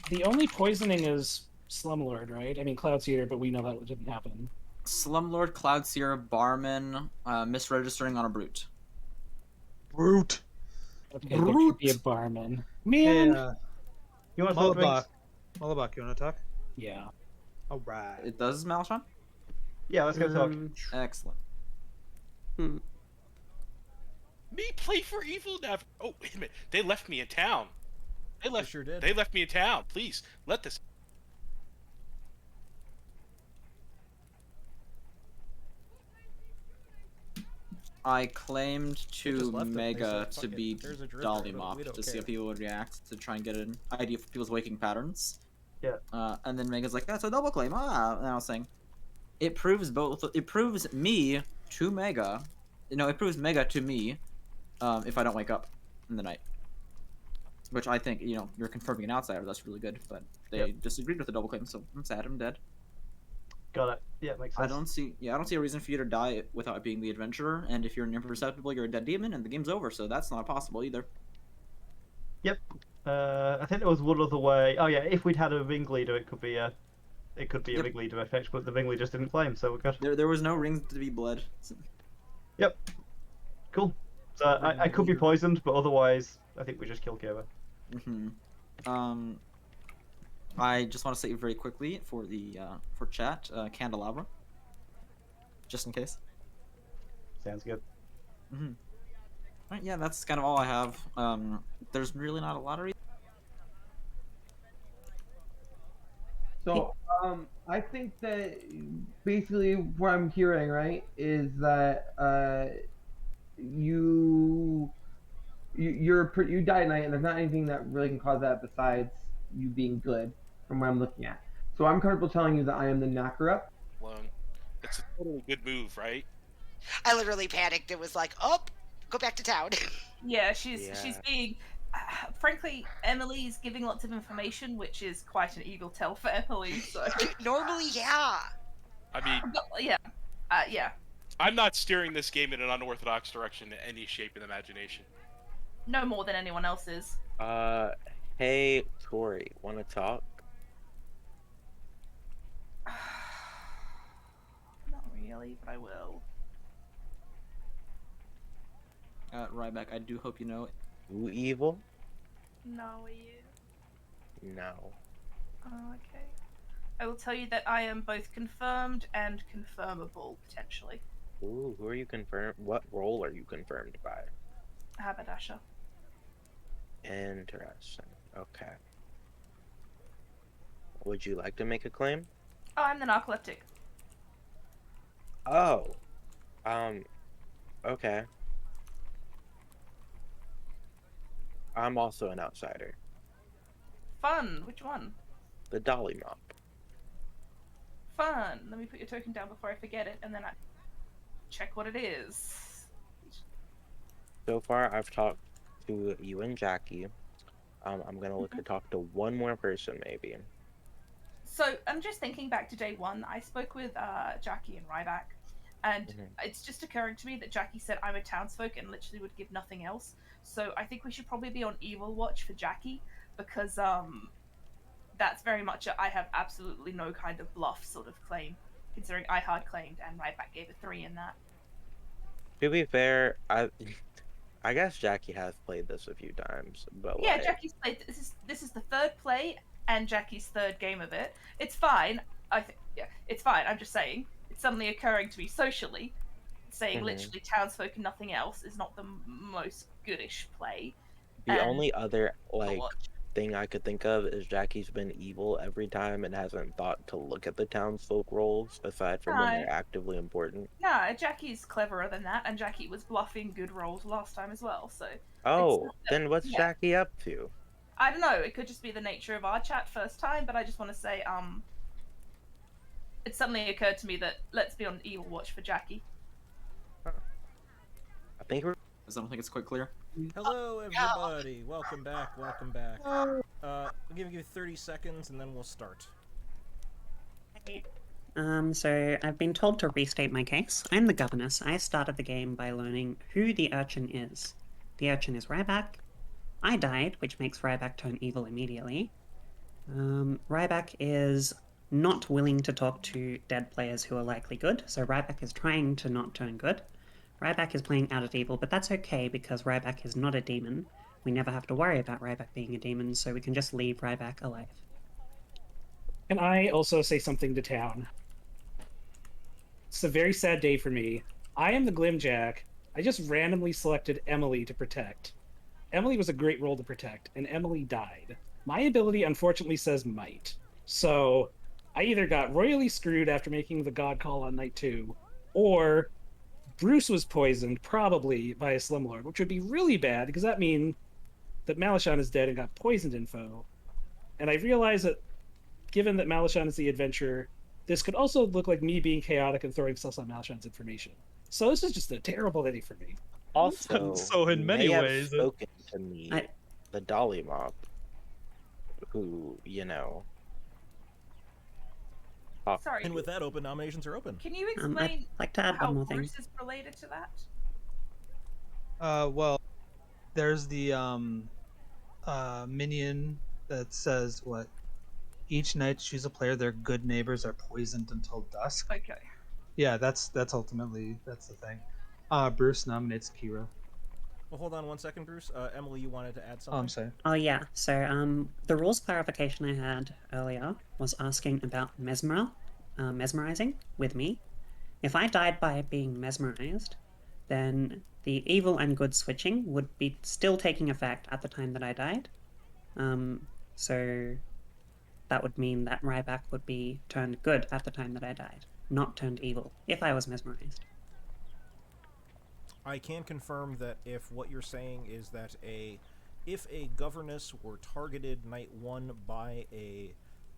The only poisoning is Slumlord, right? I mean, Cloudseer, but we know that didn't happen. Slumlord, Cloudseer, Barman, misregistering on a brute. Brute. Okay, there could be a barman. Man. Hey, You want some drinks? Mullabach, you want to talk? Yeah. All right. It does, Malchon? Yeah, let's go talk. Excellent. Me play for evil never. Oh, wait a minute. They left me in town. They sure did. They left me in town. Please, let this. I claimed to just left it. They Mega said, to "Fuck it, be there's a drifter, Dolly but we Mop don't to see care." how people would react, to try and get an idea for people's waking patterns. Yeah. And then Mega's like, that's a double claim. And I was saying, it proves both. It proves me to Mega. No, it proves Mega to me if I don't wake up in the night. Which I think, you're confirming an outsider. That's really good. But they disagreed with the double claim, so I'm sad. I'm dead. Got it. Yeah, makes sense. I don't see a reason for you to die without being the adventurer. And if you're an imperceptible, you're a dead demon, and the game's over. So that's not possible either. Yep. I think there was one other way. Oh yeah, if we'd had a ringleader, it could be a ringleader effect, but the ringleader just didn't claim, so we're good. There was no rings to be bled. Yep. Cool. So I could be poisoned, but otherwise, I think we just kill Kira. I just want to say very quickly for the for chat, candelabra, just in case. Sounds good. Right, yeah, that's kind of all I have. There's really not a lot of reasons. So, I think that basically what I'm hearing, right, is that you die at night, and there's not anything that really can cause that besides you being good, from what I'm looking at. So I'm comfortable telling you that I am the knocker up. Alone. It's a totally good move, right? I literally panicked. It was like, oh, go back to town. Yeah, she's being. Frankly, Emily's giving lots of information, which is quite an evil tell for Emily. So normally, yeah. I mean, yeah. I'm not steering this game in an unorthodox direction in any shape and imagination. No more than anyone else is. Hey, Corey, want to talk? Not really, but I will. Ryback, I do hope you know it. You evil? No, are you? No. Oh, okay. I will tell you that I am both confirmed and confirmable, potentially. Ooh, who are you confirmed? What role are you confirmed by? Haberdasher. Interesting. Okay. Would you like to make a claim? Oh, I'm the narcoleptic. Oh. Okay. I'm also an outsider. Fun. Which one? The Dolly Mop. Fun. Let me put your token down before I forget it, and then I check what it is. So far, I've talked to you and Jackie. I'm gonna look to talk to one more person, maybe. So I'm just thinking back to day one. I spoke with Jackie and Ryback, and it's just occurring to me that Jackie said I'm a townsfolk and literally would give nothing else. So I think we should probably be on evil watch for Jackie, because that's very much I have absolutely no kind of bluff sort of claim, considering I hard claimed and Ryback gave a 3 in that. To be fair, I guess Jackie has played this a few times, but Yeah, Jackie's played this is the third play and Jackie's third game of it. It's fine. It's fine. I'm just saying it's suddenly occurring to me socially, saying literally townsfolk and nothing else is not the most goodish play. The only other thing I could think of is Jackie's been evil every time and hasn't thought to look at the townsfolk roles aside from when No. they're actively important. No, Jackie's cleverer than that, and Jackie was bluffing good rolls last time as well. So Oh, then what's yeah. Jackie up to? I don't know. It could just be the nature of our chat first time, but I just want to say, it suddenly occurred to me that let's be on evil watch for Jackie. I think we're. I don't think it's quite clear. Hello, everybody. Welcome back. Welcome back. I'll give you 30 seconds, and then we'll start. So I've been told to restate my case. I'm the governess. I started the game by learning who the urchin is. The urchin is Ryback. I died, which makes Ryback turn evil immediately. Ryback is not willing to talk to dead players who are likely good, so Ryback is trying to not turn good. Ryback is playing out at evil, but that's okay because Ryback is not a demon. We never have to worry about Ryback being a demon, so we can just leave Ryback alive. Can I also say something to town? It's a very sad day for me. I am the Glimjack. I just randomly selected Emily to protect. Emily was a great role to protect, and Emily died. My ability, unfortunately, says might. So, I either got royally screwed after making the god call on night 2, or Bruce was poisoned, probably by a Slumlord, which would be really bad, because that means that Malachon is dead and got poisoned info. And I realize that, given that Malachon is the adventurer, this could also look like me being chaotic and throwing stuff on Malachon's information. So this is just a terrible day for me. Also, So in you many may have ways, spoken to me, the Dolly Mob, who, you know. Sorry. And with that, open nominations are open. Can you explain I'd like to add how one more thing. Bruce is related to that? Well, there's the minion that says what? Each night choose a player. Their good neighbors are poisoned until dusk. Okay. Yeah, that's ultimately that's the thing. Bruce nominates Kira. Well, hold on one second, Bruce. Emily, you wanted to add something? Oh, I'm sorry. Oh yeah, so the rules clarification I had earlier was asking about mesmerizing with me. If I died by being mesmerized, then the evil and good switching would be still taking effect at the time that I died. So that would mean that Ryback would be turned good at the time that I died, not turned evil, if I was mesmerized. I can confirm that if what you're saying is that if a governess were targeted night 1 by a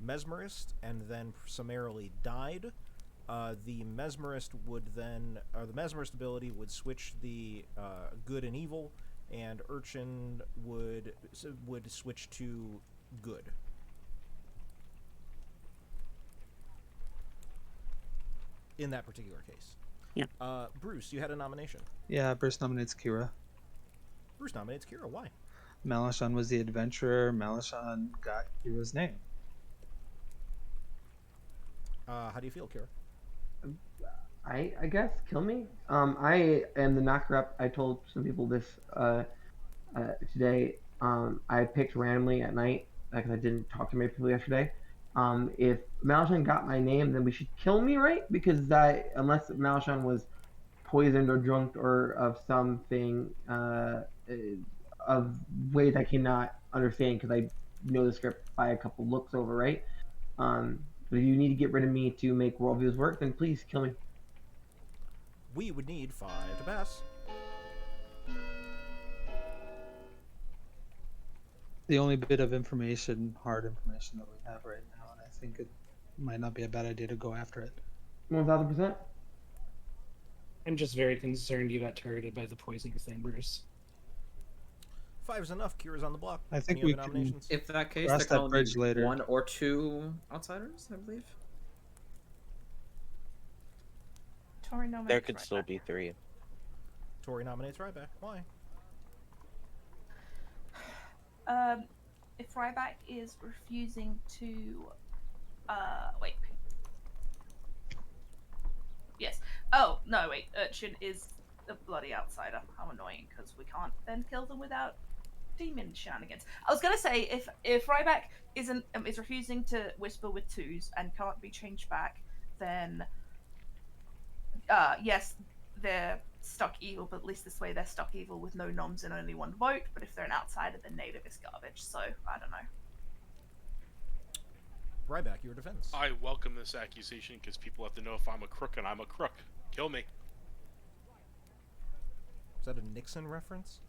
mesmerist and then summarily died, the mesmerist the mesmerist ability would switch the good and evil, and urchin would switch to good. In that particular case. Yeah. Bruce, you had a nomination. Yeah, Bruce nominates Kira. Bruce nominates Kira. Why? Malachon was the adventurer. Malachon got Kira's name. How do you feel, Kira? I guess kill me. I am the knocker up. I told some people this today. I picked randomly at night because I didn't talk to many people yesterday. If Malachon got my name, then we should kill me, right? Because unless Malachon was poisoned or drunk or of something of ways I cannot understand because I know the script by a couple looks over, right? But if you need to get rid of me to make worldviews work, then please kill me. We would need 5 to pass. The only bit of information, hard information that we have right now, and I think it might not be a bad idea to go after it. 1000%. I'm just very concerned you got targeted by the poisoning thing, Bruce. 5 is enough. Kira's on the block. I think Any we other can nominations? If that case, cross there that can bridge only be later. 1 or 2 outsiders, I believe. Tori nominates There could Ryback. still be 3. Tori nominates Ryback. Why? If Ryback is refusing to, wait. Yes. Oh, no, wait. Urchin is a bloody outsider. How annoying, because we can't then kill them without demon shenanigans. I was gonna say, if Ryback is refusing to whisper with 2s and can't be changed back, then yes, they're stuck evil, but at least this way they're stuck evil with no noms and only one vote. But if they're an outsider, then native is garbage. So I don't know. Ryback, your defense. I welcome this accusation because people have to know if I'm a crook, and I'm a crook. Kill me. Is that a Nixon reference?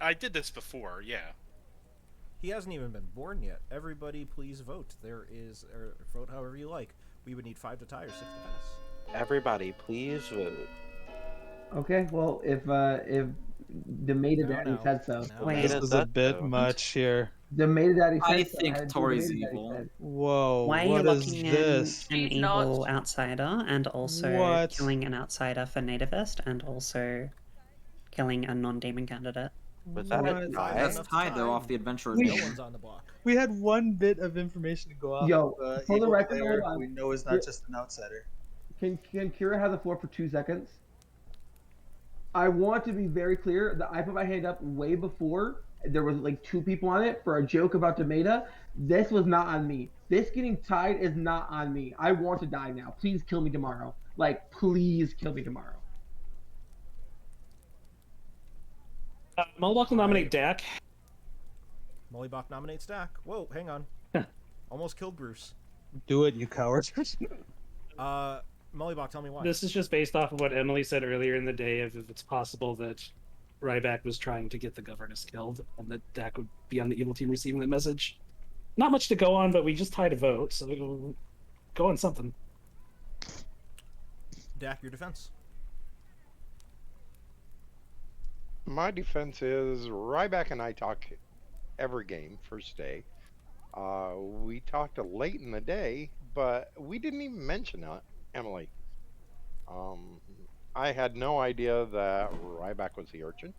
I did this before, yeah. He hasn't even been born yet. Everybody please vote. There is, or vote however you like. We would need 5 to tie or 6 to pass. Everybody, please vote. Okay, well, if the Maida Daddy said so. This is a bit much here. The Maida Daddy said I so. think had to do Tori's the Maida Daddy evil. said. Whoa, Why are you what is locking this? in an She's evil not. outsider and also What? killing an outsider for nativist and also killing a non-demon candidate? Was that a What? tie? That's tied though off the adventurer's No name. one's on the block. We had one bit of information to go off. Yo, of, for the evil record, player hold on. we know is not just an outsider. Can Kira have the floor for 2 seconds? I want to be very clear that I put my hand up way before there was like 2 people on it for a joke about Demeta. This was not on me. This getting tied is not on me. I want to die now. Please kill me tomorrow. Like, please kill me tomorrow. Mullibach will nominate Dak. Mollybach nominates Dak. Whoa, hang on. Almost killed Bruce. Do it, you coward. Mollybach, tell me why. This is just based off of what Emily said earlier in the day, if it's possible that Ryback was trying to get the governess killed, and that Dak would be on the evil team receiving that message. Not much to go on, but we just tied a vote, so we'll go on something. Dak, your defense. My defense is Ryback and I talk every game, first day. We talked late in the day, but we didn't even mention Emily. I had no idea that Ryback was the urchin.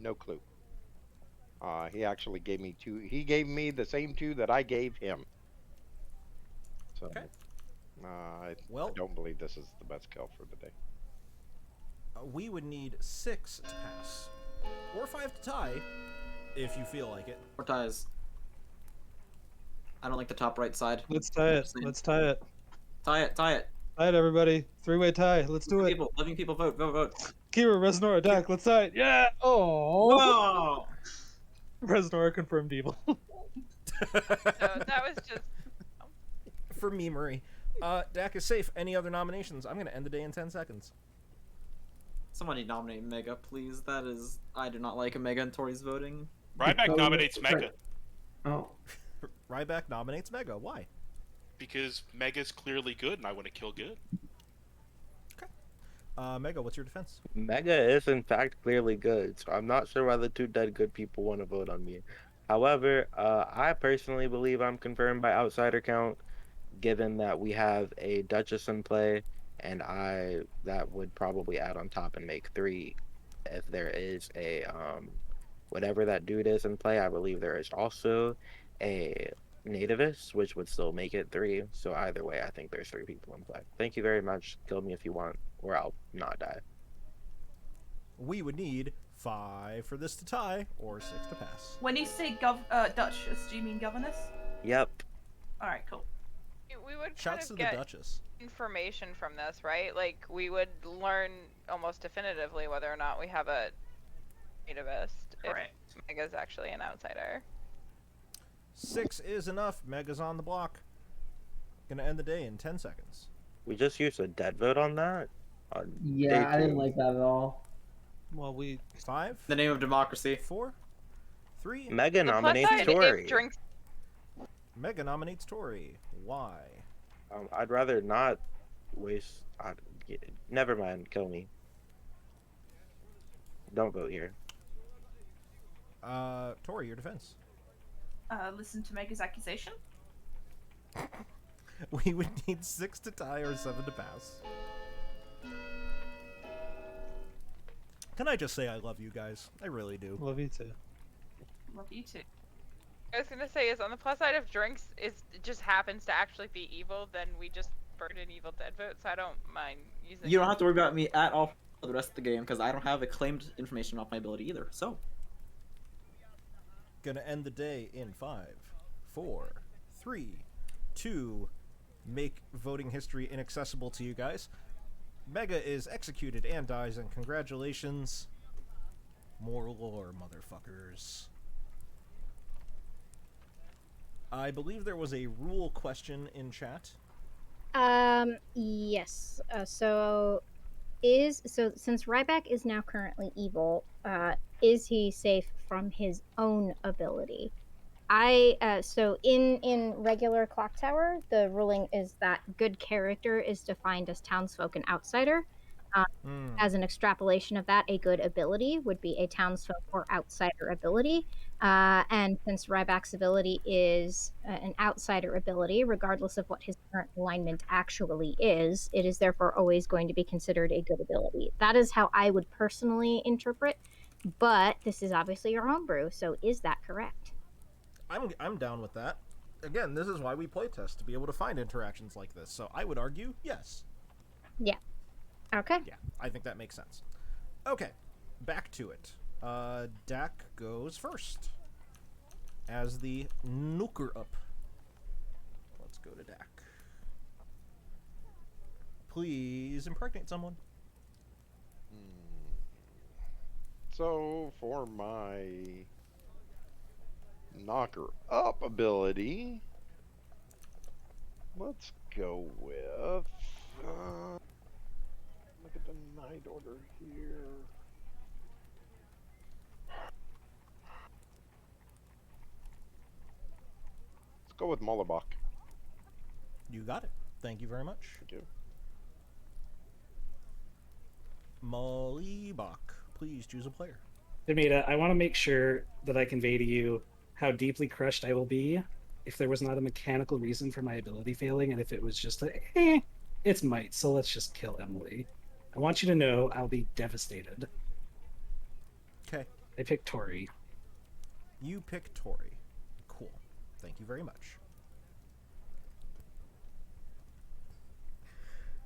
No clue. He actually gave me 2. He gave me the same 2 that I gave him. So, Okay. I Well- don't believe this is the best kill for the day. We would need 6 to pass. Or 5 to tie, if you feel like it. 4 ties. I don't like the top right side. Let's tie it. Let's tie it. Tie it. Tie it. Tie it, everybody. 3-way tie. Let's do it. People, living people, vote. Vote. Kira, Resnora, Dak. Let's tie it. Yeah. Oh. Whoa! Resnora confirmed evil. So that was just. For memery. Dak is safe. Any other nominations? I'm going to end the day in 10 seconds. Somebody nominate Mega, please. That is, I do not like Mega and Tori's voting. Ryback nominates Mega Oh. Ryback nominates Mega. Why? because Mega's clearly good, and I want to kill good. Mega, what's your defense? Mega is in fact clearly good, so I'm not sure why the 2 dead good people want to vote on me. However, I personally believe I'm confirmed by outsider count, given that we have a Duchess in play, and that would probably add on top and make 3 if there is a whatever that dude is in play. I believe there is also a nativist, which would still make it 3. So either way, I think there's 3 people in play. Thank you very much. Kill me if you want, or I'll not die. We would need 5 for this to tie, or 6 to pass. When you say Duchess, do you mean governess? Yep. All right, cool. We would kind Shouts to of the get Duchess. information from this, right? Like, we would learn almost definitively whether or not we have a nativist. Correct. If Mega's actually an outsider. 6 is enough. Mega's on the block. Gonna end the day in 10 seconds. We just used a dead vote on that? Yeah, I didn't like that at all. Well, 5. The name of democracy. 4. 3. Mega nominates Tori. Mega nominates Tori. Why? I'd rather not waste. Never mind. Kill me. Don't vote here. Tori, your defense. Listen to Mega's accusation. We would need 6 to tie or 7 to pass. Can I just say I love you guys? I really do. Love you too. Love you too. I was gonna say is on the plus side of drinks it just happens to actually be evil, then we just burn an evil dead vote, so I don't mind using You don't have to worry about me at all for the rest of the game because I don't have acclaimed information off my ability either. So. Gonna end the day in 5, 4, 3, 2. Make voting history inaccessible to you guys. Mega is executed and dies, and congratulations. More lore, motherfuckers. I believe there was a rule question in chat. Yes. So since Ryback is now currently evil, is he safe from his own ability? So in regular Clocktower, the ruling is that good character is defined as townsfolk and outsider. As an extrapolation of that, a good ability would be a townsfolk or outsider ability. And since Ryback's ability is an outsider ability, regardless of what his current alignment actually is, it is therefore always going to be considered a good ability. That is how I would personally interpret, but this is obviously your homebrew, so is that correct? I'm down with that. Again, this is why we playtest, to be able to find interactions like this. So I would argue yes. Yeah. Okay. Yeah, I think that makes sense. Okay, back to it. Dak goes first as the nuker up. Let's go to Dak. Please impregnate someone. So for my knocker up ability, let's go with look at the night order here. Let's go with Mollabach. You got it. Thank you very much. Thank you. Mollybach, please choose a player. Demita, I want to make sure that I convey to you how deeply crushed I will be if there was not a mechanical reason for my ability failing, and if it was just it's might, so let's just kill Emily. I want you to know I'll be devastated. Okay. I picked Tori. You pick Tori. Cool. Thank you very much.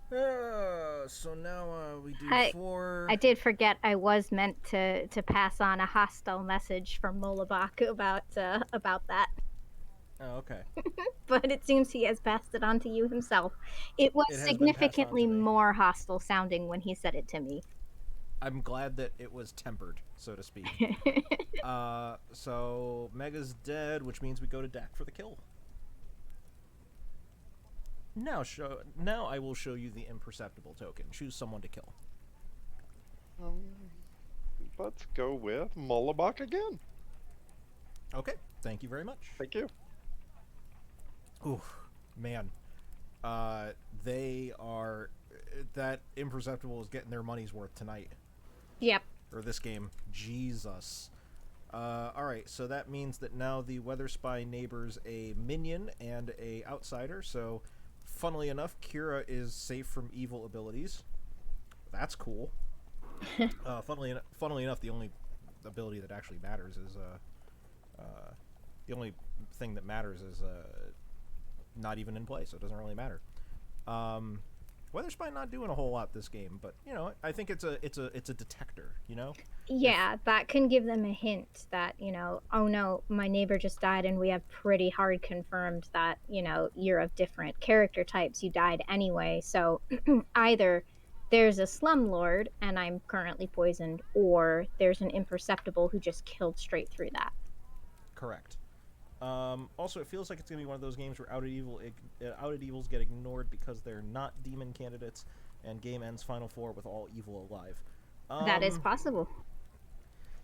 So now we do 4. I did forget I was meant to pass on a hostile message from Mollabach about that. Oh, okay. But it seems he has passed it on to you himself. It was significantly more hostile sounding when he said it to me. I'm glad that it was tempered, so to speak. So Mega's dead, which means we go to Dak for the kill. Now I will show you the imperceptible token. Choose someone to kill. Let's go with Mollabach again. Okay, thank you very much. Thank you. Ooh, man. They are... That imperceptible is getting their money's worth tonight. Yep. Or this game. Jesus. Alright, so that means that now the Weather Spy neighbor's a minion and a outsider, so... Funnily enough, Kira is safe from evil abilities. That's cool. Funnily enough, the only ability that actually matters is the only thing that matters is not even in play, so it doesn't really matter. Weather Spy not doing a whole lot this game, but you know, I think it's a detector, you know? Yeah, that can give them a hint that, you know, oh no, my neighbor just died and we have pretty hard confirmed that, you know, you're of different character types, you died anyway. So either there's a slumlord and I'm currently poisoned, or there's an imperceptible who just killed straight through that. Correct. Also, it feels like it's going to be one of those games where outed evils get ignored because they're not demon candidates, and game ends Final Four with all evil alive. That is possible.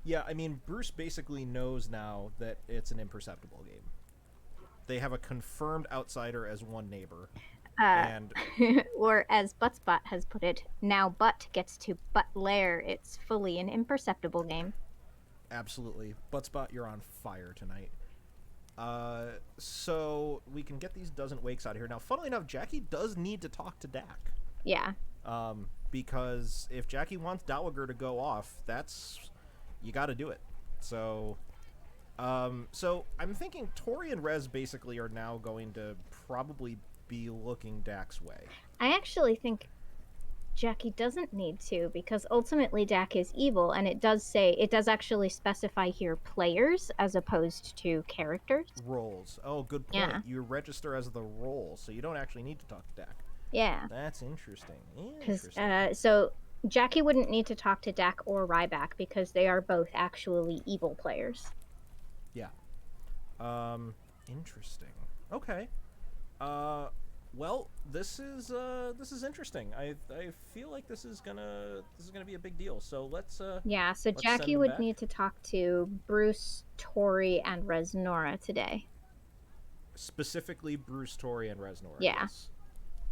Yeah, I mean, Bruce basically knows now that it's an imperceptible game. They have a confirmed outsider as one neighbor. And or as Buttspot has put it, now Butt gets to Butt Lair. It's fully an imperceptible game. Absolutely. Buttspot, you're on fire tonight. So we can get these dozen wakes out of here. Now, funnily enough, Jackie does need to talk to Dak. Yeah. Because if Jackie wants Dowager to go off, you got to do it. So, so I'm thinking Tori and Rez basically are now going to probably be looking Dak's way. I actually think Jackie doesn't need to, because ultimately Dak is evil, and it does actually specify here players as opposed to characters. Roles. Oh, good point. Yeah. You register as the role, so you don't actually need to talk to Dak. Yeah. That's interesting. Because Interesting. so Jackie wouldn't need to talk to Dak or Ryback because they are both actually evil players. Yeah. Interesting. Okay. Well, this is interesting. I feel like this is gonna be a big deal. So let's Yeah, so let's Jackie send them would back. need to talk to Bruce, Tori, and Resnora today. Specifically Bruce, Tori, and Resnor. Yeah. Yes.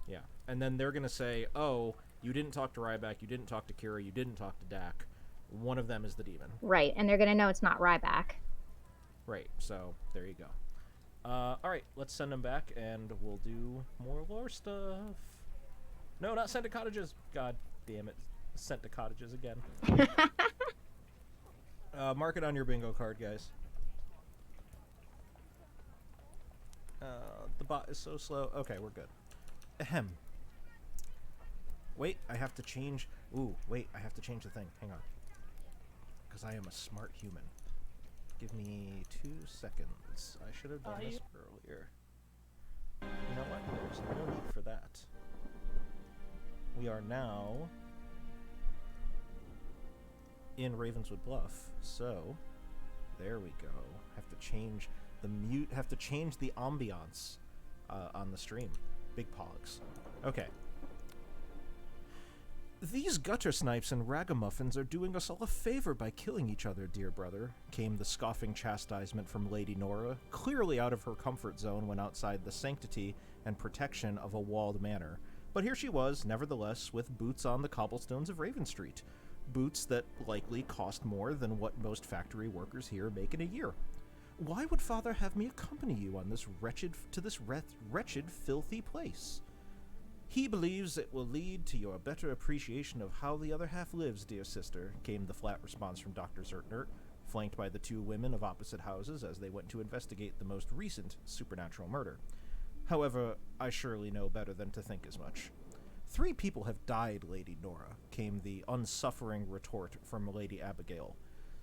Yeah. And then they're gonna say, "Oh, you didn't talk to Ryback, you didn't talk to Kira, you didn't talk to Dak. One of them is the demon." Right, and they're gonna know it's not Ryback. Right. So there you go. All right, let's send them back, and we'll do more lore stuff. No, not sent to cottages. God damn it, sent to cottages again. Mark it on your bingo card, guys. The bot is so slow. Okay, we're good. Ahem. Wait, I have to change. Ooh, wait, I have to change the thing. Hang on. Because I am a smart human. Give me 2 seconds. I should have done this earlier. You know what? There's no need for that. We are now in Ravenswood Bluff, so there we go. Have to change the mute. Have to change the ambiance on the stream. Big pogs. Okay. "These gutter snipes and ragamuffins are doing us all a favor by killing each other, dear brother," came the scoffing chastisement from Lady Nora, clearly out of her comfort zone when outside the sanctity and protection of a walled manor. But here she was, nevertheless, with boots on the cobblestones of Raven Street. Boots that likely cost more than what most factory workers here make in a year. "Why would father have me accompany you on this wretched, filthy place?" "He believes it will lead to your better appreciation of how the other half lives, dear sister," came the flat response from Dr. Zertner, flanked by the 2 women of opposite houses as they went to investigate the most recent supernatural murder. "However, I surely know better than to think as much." "3 people have died, Lady Nora," came the unsuffering retort from Lady Abigail,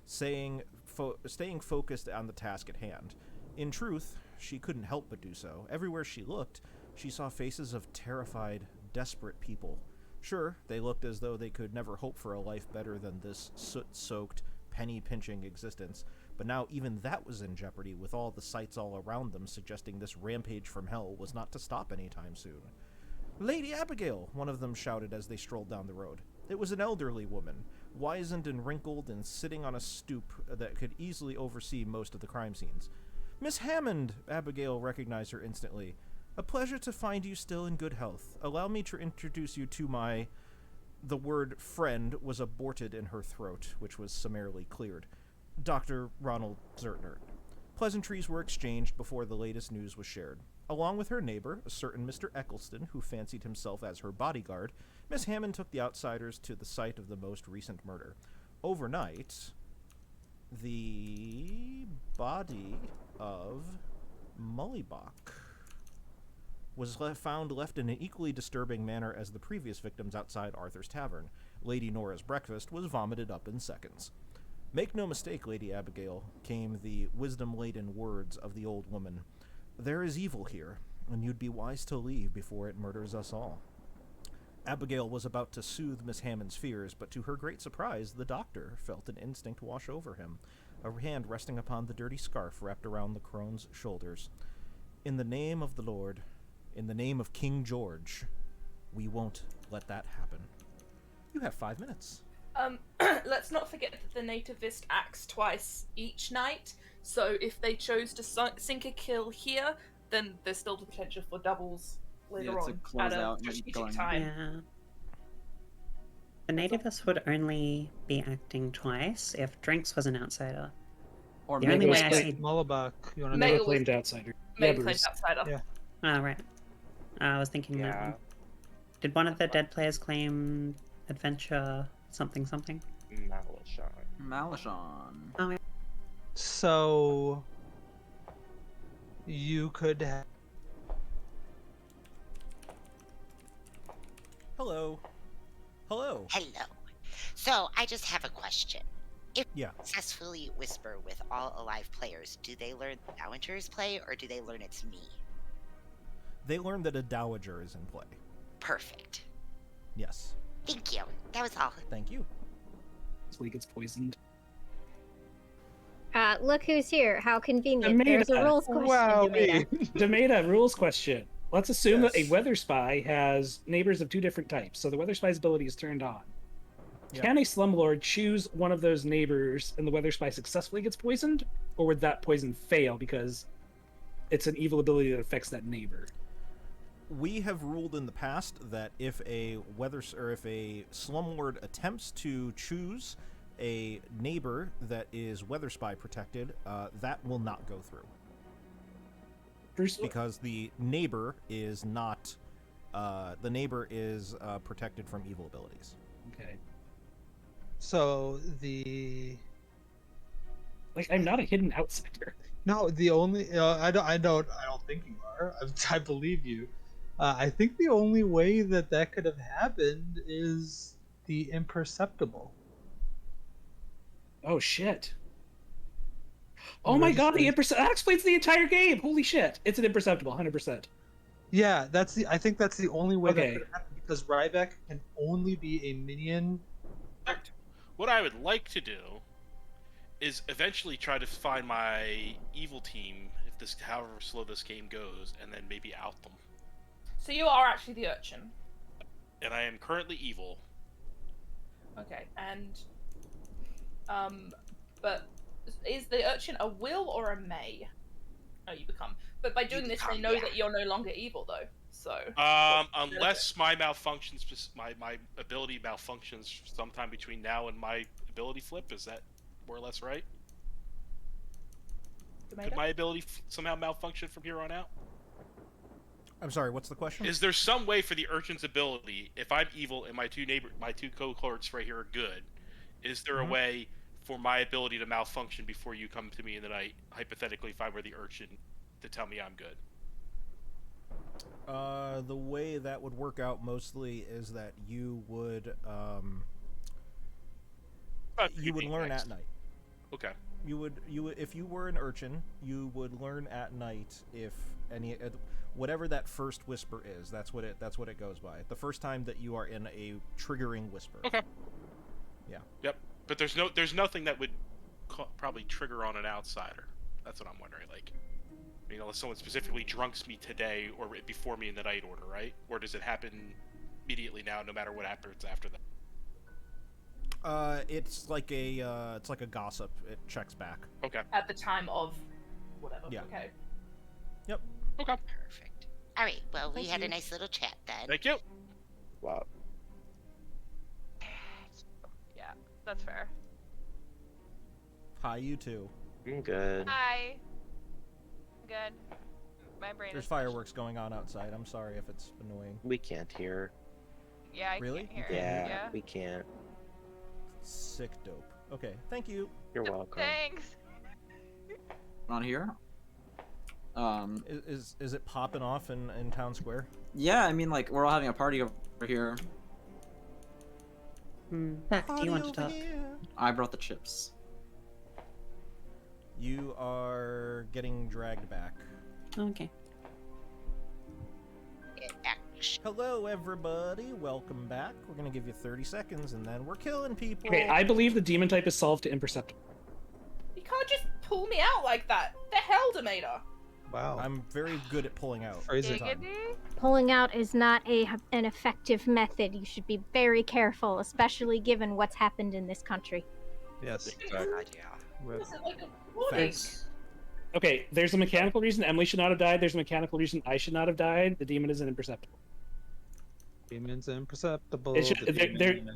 staying focused on the task at hand. In truth, she couldn't help but do so. Everywhere she looked, she saw faces of terrified, desperate people. Sure, they looked as though they could never hope for a life better than this soot-soaked, penny-pinching existence, but now even that was in jeopardy, with all the sights all around them suggesting this rampage from hell was not to stop anytime soon. "Lady Abigail!" one of them shouted as they strolled down the road. It was an elderly woman, wizened and wrinkled and sitting on a stoop that could easily oversee most of the crime scenes. "Miss Hammond!" Abigail recognized her instantly. "A pleasure to find you still in good health. Allow me to introduce you to my..." The word "friend" was aborted in her throat, which was summarily cleared. "Dr. Ronald Zertner." Pleasantries were exchanged before the latest news was shared. Along with her neighbor, a certain Mr. Eccleston, who fancied himself as her bodyguard, Miss Hammond took the outsiders to the site of the most recent murder. Overnight, the body of Mullibach was found left in an equally disturbing manner as the previous victims outside Arthur's Tavern. Lady Nora's breakfast was vomited up in seconds. "Make no mistake, Lady Abigail," came the wisdom-laden words of the old woman. "There is evil here, and you'd be wise to leave before it murders us all." Abigail was about to soothe Miss Hammond's fears, but to her great surprise, the doctor felt an instinct wash over him, a hand resting upon the dirty scarf wrapped around the crone's shoulders. "In the name of the Lord, in the name of King George, we won't let that happen. You have 5 minutes." Let's not forget that the nativist acts twice each night, so if they chose to sink a kill here, then there's still the potential for doubles later on at a strategic time. Yeah. The nativist would only be acting twice if Drinks was an outsider. Or the only way I see Mullibach. You want to Mega claimed outsider. Mega claimed outsider. Yeah. Oh, right. I was thinking that one. Did one of the dead players claim adventure something something? Malachon. Oh, yeah. So you could have. Hello. Hello. Hello. So I just have a question. If Yeah. you successfully whisper with all alive players, do they learn the Dowagers play, or do they learn it's me? They learned that a dowager is in play. Perfect. Yes. Thank you. That was all. Thank you. This week gets poisoned. Look who's here. How convenient. There's a rules question, Demeta. Demeta, rules question. Let's assume that a weather spy has neighbors of two different types, so the weather spy's ability is turned on. Yep. Can a slumlord choose one of those neighbors and the weather spy successfully gets poisoned, or would that poison fail because it's an evil ability that affects that neighbor? We have ruled in the past that if a slumlord attempts to choose a neighbor that is weather spy protected, that will not go through. Because the neighbor is not, protected from evil abilities. Okay. So I'm not a hidden outsider. No, the only I don't think you are. I believe you. I think the only way that could have happened is the imperceptible. Oh shit. Oh my god, that explains the entire game. Holy shit. It's an imperceptible, 100%. Yeah, I think that's the only way that could happen, because Ryback can only be a minion. What I would like to do is eventually try to find my evil team, if this, however slow this game goes, and then maybe out them. So you are actually the urchin. And I am currently evil. Okay, and but is the urchin a will or a may? Oh, you become. But by doing this, they know that you're no longer evil, though. So. Unless my my ability malfunctions sometime between now and my ability flip, is that more or less right? Could my ability somehow malfunction from here on out? I'm sorry, what's the question? Is there some way for the urchin's ability, if I'm evil and my two cohorts right here are good, is there a way for my ability to malfunction before you come to me in the night, hypothetically, if I were the urchin, to tell me I'm good? The way that would work out mostly is that you would learn at night. Okay. You would if you were an urchin, you would learn at night if any whatever that first whisper is. That's what it goes by. The first time that you are in a triggering whisper. Okay. Yeah. Yep. But there's nothing that would probably trigger on an outsider. That's what I'm wondering. Like, unless someone specifically drunks me today or before me in the night order, right? Or does it happen immediately now, no matter what happens after that? It's like a gossip. It checks back. Okay. At the time of whatever. Yeah. Okay. Yep. Okay. Perfect. All right. Well, we had a nice little chat then. Thank you. Wow. Yeah, that's fair. Hi, you too. I'm good. Hi. Good. My brain There's is fireworks going on outside. I'm sorry if it's annoying. We can't hear. Yeah, I Really? can't hear Yeah, it. Yeah. we can't. Sick dope. Okay, thank you. You're welcome. Thanks. On here. Is it popping off in town square? Yeah, I mean, like, we're all having a party over here. Back, do you want to talk? I brought the chips. You are getting dragged back. Okay. Hello, everybody. Welcome back. We're gonna give you 30 seconds, and then we're killing people. Okay, I believe the demon type is solved to imperceptible. You can't just pull me out like that. The hell, Demeta? Wow. I'm very good at pulling out. Pulling out is not an effective method. You should be very careful, especially given what's happened in this country. Yes. Thanks. Okay, there's a mechanical reason Emily should not have died. There's a mechanical reason I should not have died. The demon is imperceptible. Demon's imperceptible. It's just,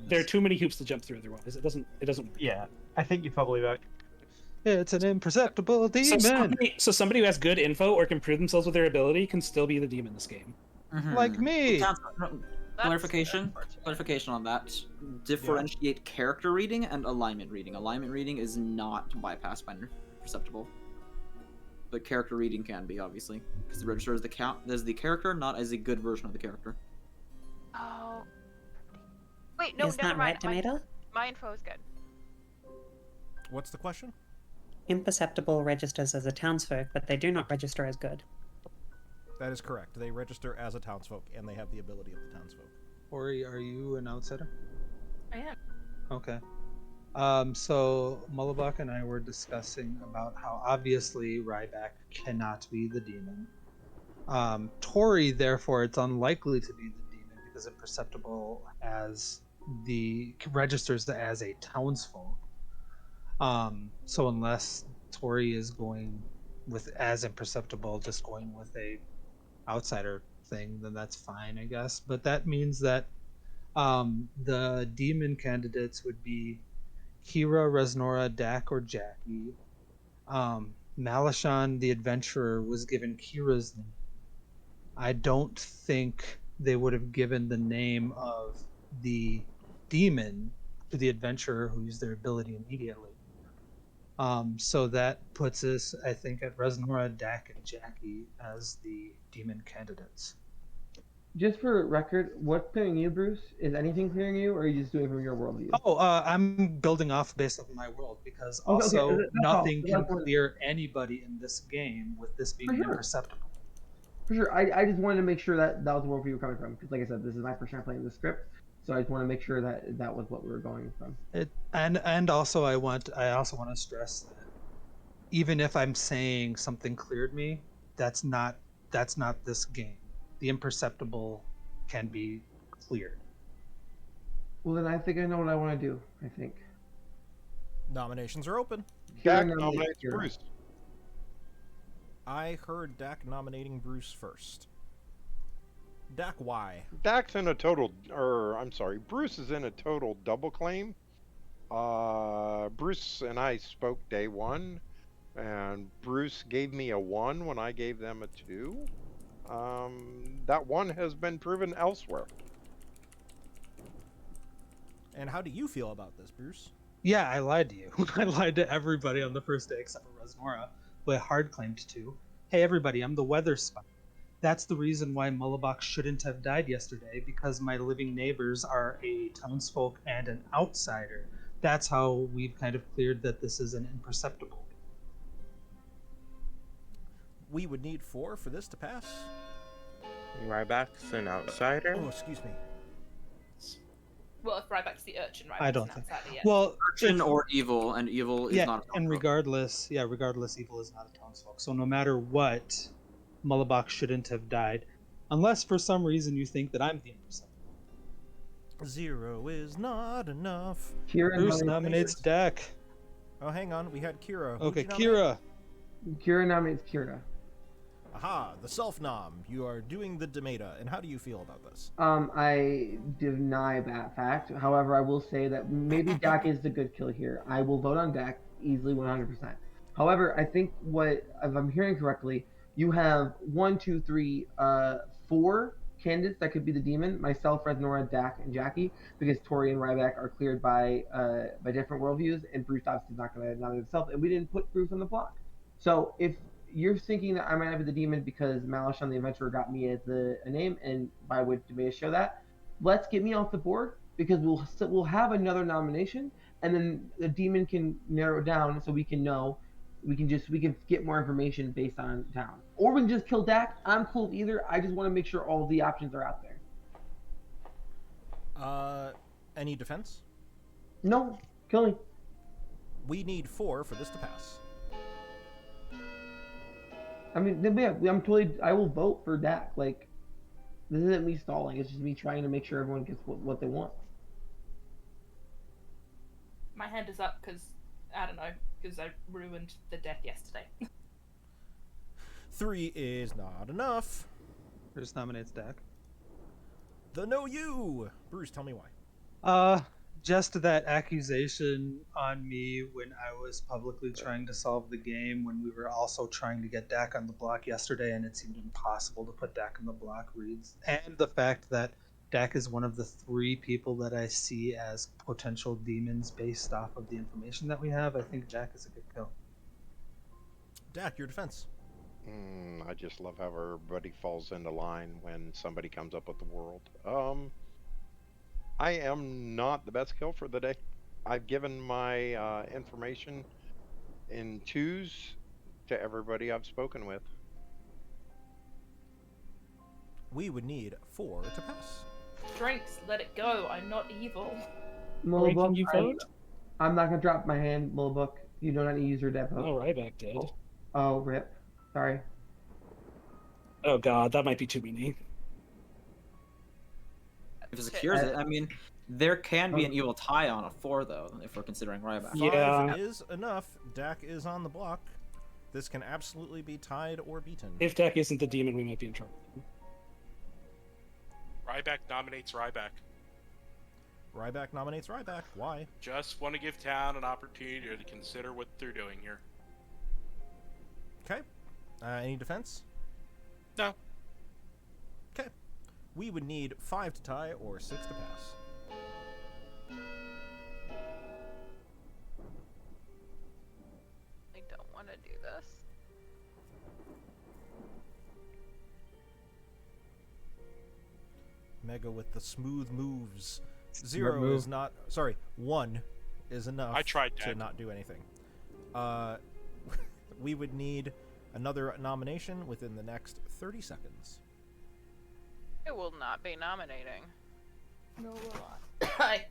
there are too many hoops to jump through otherwise. It doesn't. Yeah, I think you're probably right. It's an imperceptible demon. So somebody who has good info or can prove themselves with their ability can still be the demon in this game. Like me. Clarification on that. Differentiate character reading and alignment reading. Alignment reading is not bypassed by imperceptible. But character reading can be, obviously. Because it registers as the character, not as a good version of the character. Oh. Wait, no, Is never that mind. right, Tomato? My info is good. What's the question? Imperceptible registers as a townsfolk, but they do not register as good. That is correct. They register as a townsfolk, and they have the ability of the townsfolk. Ori, are you an outsider? I am. Okay. So Mullabach and I were discussing about how obviously Ryback cannot be the demon. Tori, therefore, it's unlikely to be the demon because Imperceptible registers as a townsfolk. So unless Tori is going with as Imperceptible, just going with a outsider thing, then that's fine, I guess. But that means that the demon candidates would be Kira, Resnora, Dak, or Jackie. Malashan, the adventurer, was given Kira's name. I don't think they would have given the name of the demon to the adventurer who used their ability immediately. So that puts us, I think, at Resnora, Dak, and Jackie as the demon candidates. Just for record, what's clearing you, Bruce? Is anything clearing you, or are you just doing it from your worldview? Oh, I'm building off based on my world because also nothing can clear anybody in this game with this being imperceptible. For sure. I just wanted to make sure that that was the worldview you were coming from, because like I said, this is my first time playing the script, so I just want to make sure that that was what we were going from. And also I also want to stress that even if I'm saying something cleared me, that's not this game. The imperceptible can be cleared. Well, then I think I know what I want to do. I think Nominations are open. Dak nominates Bruce. I heard Dak nominating Bruce first. Dak, why? Dak's in a total, or I'm sorry, Bruce is in a total double claim. Bruce and I spoke day one, and Bruce gave me a 1 when I gave them a 2. That 1 has been proven elsewhere. And how do you feel about this, Bruce? Yeah, I lied to you. I lied to everybody on the first day except for Resnora, who I hard claimed to. Hey, everybody, I'm the weather spy. That's the reason why Mullabach shouldn't have died yesterday, because my living neighbors are a townsfolk and an outsider. That's how we've kind of cleared that this is an imperceptible. We would need 4 for this to pass. Ryback's an outsider. Oh, excuse me. Well, if Ryback's the urchin, Ryback's I don't an think. outsider, yeah. Well, Urchin or evil, and evil is not a and regardless, evil is not a townsfolk. So no matter what, Mullabach shouldn't have died, unless for some reason you think that I'm the imperceptible. 0 is not enough. Bruce nominates Dak. Oh, hang on. We had Kira. Okay, Kira. Kira nominates Kira. Aha, the self-nom. You are doing the Demeta. And how do you feel about this? I deny that fact. However, I will say that maybe Dak is the good kill here. I will vote on Dak easily 100%. However, I think if I'm hearing correctly, you have 4 candidates that could be the demon. Myself, Resnora, Dak, and Jackie, because Tori and Ryback are cleared by different worldviews, and Bruce obviously is not going to nominate himself, and we didn't put Bruce on the block. So if you're thinking that I might be the demon because Malashan the Adventurer got me as a name, and why would Demeta show that? Let's get me off the board, because we'll have another nomination, and then the demon can narrow it down so we can know. We can get more information based on town, or we can just kill Dak. I'm cool with either. I just want to make sure all the options are out there. Any defense? No, kill me. We need 4 for this to pass. I mean, I will vote for Dak. Like, this isn't me stalling. It's just me trying to make sure everyone gets what they want. My hand is up because, I don't know, because I ruined the death yesterday. 3 is not enough. Bruce nominates Dak. The no you. Bruce, tell me why. Just that accusation on me when I was publicly trying to solve the game, when we were also trying to get Dak on the block yesterday, and it seemed impossible to put Dak on the block, reads, and the fact that Dak is one of the 3 people that I see as potential demons based off of the information that we have. I think Dak is a good kill. Dak, your defense. I just love how everybody falls into line when somebody comes up with the world. I am not the best kill for the day. I've given my information in 2s to everybody I've spoken with. We would need 4 to pass. Drinks, let it go. I'm not evil. Mullabuk, you vote? I'm not gonna drop my hand, Mullabuk. You do not use your death vote. Oh, Ryback did. Oh, rip. Sorry. Oh god, that might be too many. If it secures it, I mean, there can be an evil tie on a 4 though, if we're considering Ryback. 5 is enough. Dak is on the block. This can absolutely be tied or beaten. If Dak isn't the demon, we might be in trouble. Ryback nominates Ryback. Ryback nominates Ryback. Why? Just want to give town an opportunity to consider what they're doing here. Okay. Any defense? No. Okay. We would need 5 to tie or 6 to pass. I don't want to do this. Mega with the smooth moves. 0 is not... Sorry, 1 is enough I tried to that. not do anything. We would need another nomination within the next 30 seconds. It will not be nominating. No, will not. Hi.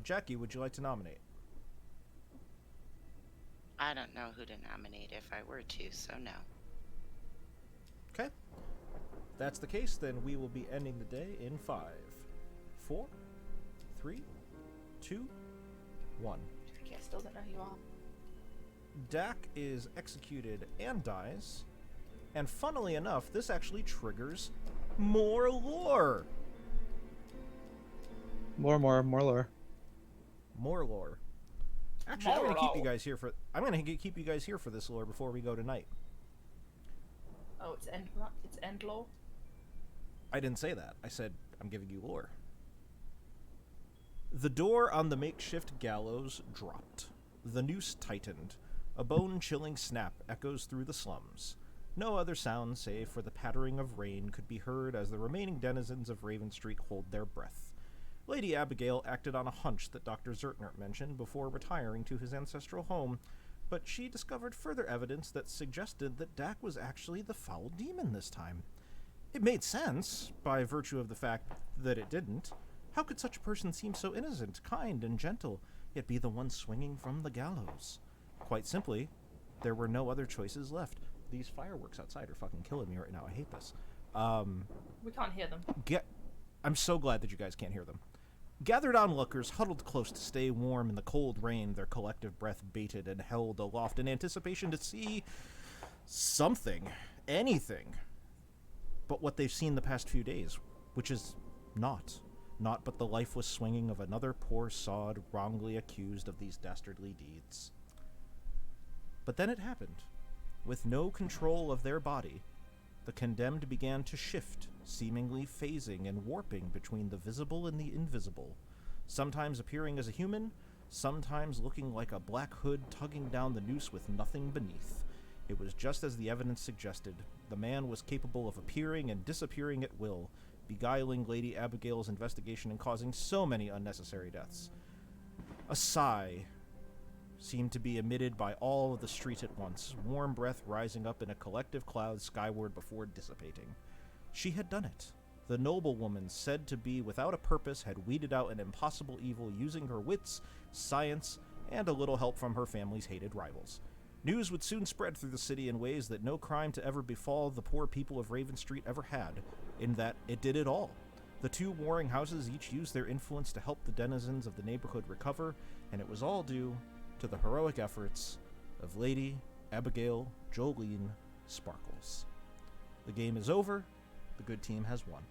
Jackie, would you like to nominate? I don't know who to nominate if I were to, so no. Okay. If that's the case, then we will be ending the day in 5, 4, 3, 2, 1. I still don't know who you are. Dak is executed and dies. And funnily enough, this actually triggers more lore. More lore. More lore. Actually, I'm gonna keep you guys here for. I'm gonna keep you guys here for this lore before we go tonight. Oh, it's end law. I didn't say that. I said I'm giving you lore. The door on the makeshift gallows dropped. The noose tightened. A bone-chilling snap echoes through the slums. No other sound save for the pattering of rain could be heard as the remaining denizens of Raven Street hold their breath. Lady Abigail acted on a hunch that Dr. Zertner mentioned before retiring to his ancestral home, but she discovered further evidence that suggested that Dak was actually the foul demon this time. It made sense, by virtue of the fact that it didn't. How could such a person seem so innocent, kind, and gentle, yet be the one swinging from the gallows? Quite simply, there were no other choices left. These fireworks outside are fucking killing me right now. I hate this. We can't hear them. I'm so glad that you guys can't hear them. Gathered onlookers huddled close to stay warm in the cold rain, their collective breath bated and held aloft in anticipation to see something, anything, but what they've seen the past few days, which is naught but the lifeless swinging of another poor sod wrongly accused of these dastardly deeds. But then it happened. With no control of their body, the condemned began to shift, seemingly phasing and warping between the visible and the invisible, sometimes appearing as a human, sometimes looking like a black hood tugging down the noose with nothing beneath. It was just as the evidence suggested. The man was capable of appearing and disappearing at will, beguiling Lady Abigail's investigation and causing so many unnecessary deaths. A sigh seemed to be emitted by all of the street at once, warm breath rising up in a collective cloud skyward before dissipating. She had done it. The noblewoman, said to be without a purpose, had weeded out an impossible evil using her wits, science, and a little help from her family's hated rivals. News would soon spread through the city in ways that no crime to ever befall the poor people of Raven Street ever had, in that it did it all. The two warring houses each used their influence to help the denizens of the neighborhood recover, and it was all due to the heroic efforts of Lady Abigail Jolene Sparkles. The game is over. The good team has won.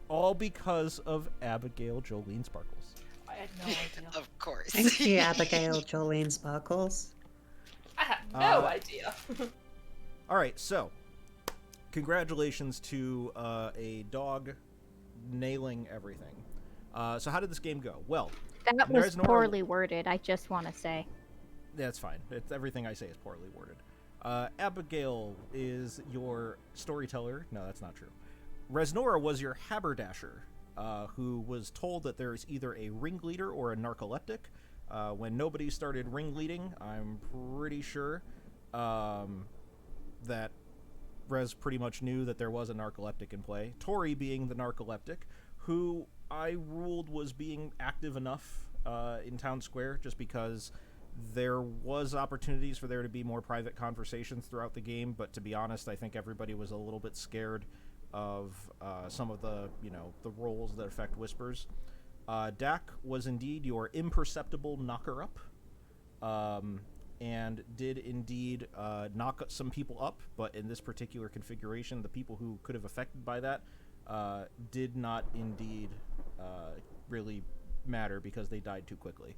All because of Abigail Jolene Sparkles. I had no idea. Of course. Thank you, Abigail Jolene Sparkles. I had no idea. All right, so congratulations to a dog nailing everything. So how did this game go? Well, That was poorly worded, I just want to say. That's fine. Everything I say is poorly worded. Abigail is your storyteller. No, that's not true. Resnora was your haberdasher, who was told that there is either a ringleader or a narcoleptic. When nobody started ringleading, I'm pretty sure that Rez pretty much knew that there was a narcoleptic in play. Tori being the narcoleptic, who I ruled was being active enough in Town Square, just because there was opportunities for there to be more private conversations throughout the game, but to be honest, I think everybody was a little bit scared of some of the, the roles that affect whispers. Dak was indeed your imperceptible knocker-up, and did indeed knock some people up, but in this particular configuration, the people who could have affected by that did not indeed really matter because they died too quickly.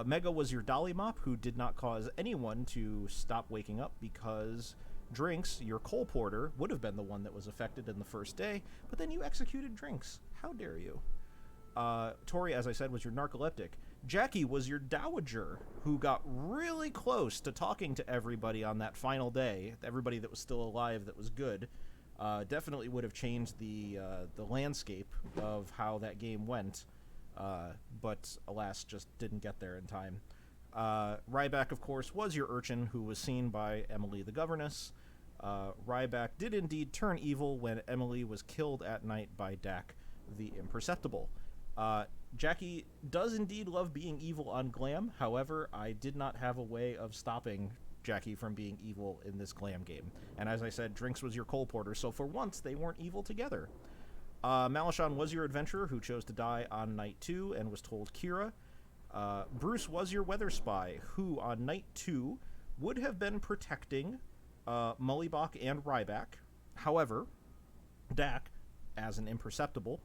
Mega was your dolly mop, who did not cause anyone to stop waking up because Drinks, your coal porter, would have been the one that was affected in the first day, but then you executed Drinks. How dare you? Tori, as I said, was your narcoleptic. Jackie was your dowager, who got really close to talking to everybody on that final day, everybody that was still alive that was good. Definitely would have changed the landscape of how that game went, but alas, just didn't get there in time. Ryback, of course, was your urchin, who was seen by Emily the governess. Ryback did indeed turn evil when Emily was killed at night by Dak the Imperceptible. Jackie does indeed love being evil on Glam. However, I did not have a way of stopping Jackie from being evil in this Glam game. And as I said, Drinks was your coal porter, so for once they weren't evil together. Malachon was your adventurer who chose to die on night 2 and was told Kira. Bruce was your weather spy who on night 2 would have been protecting Mullibach and Ryback. However, Dak, as an imperceptible,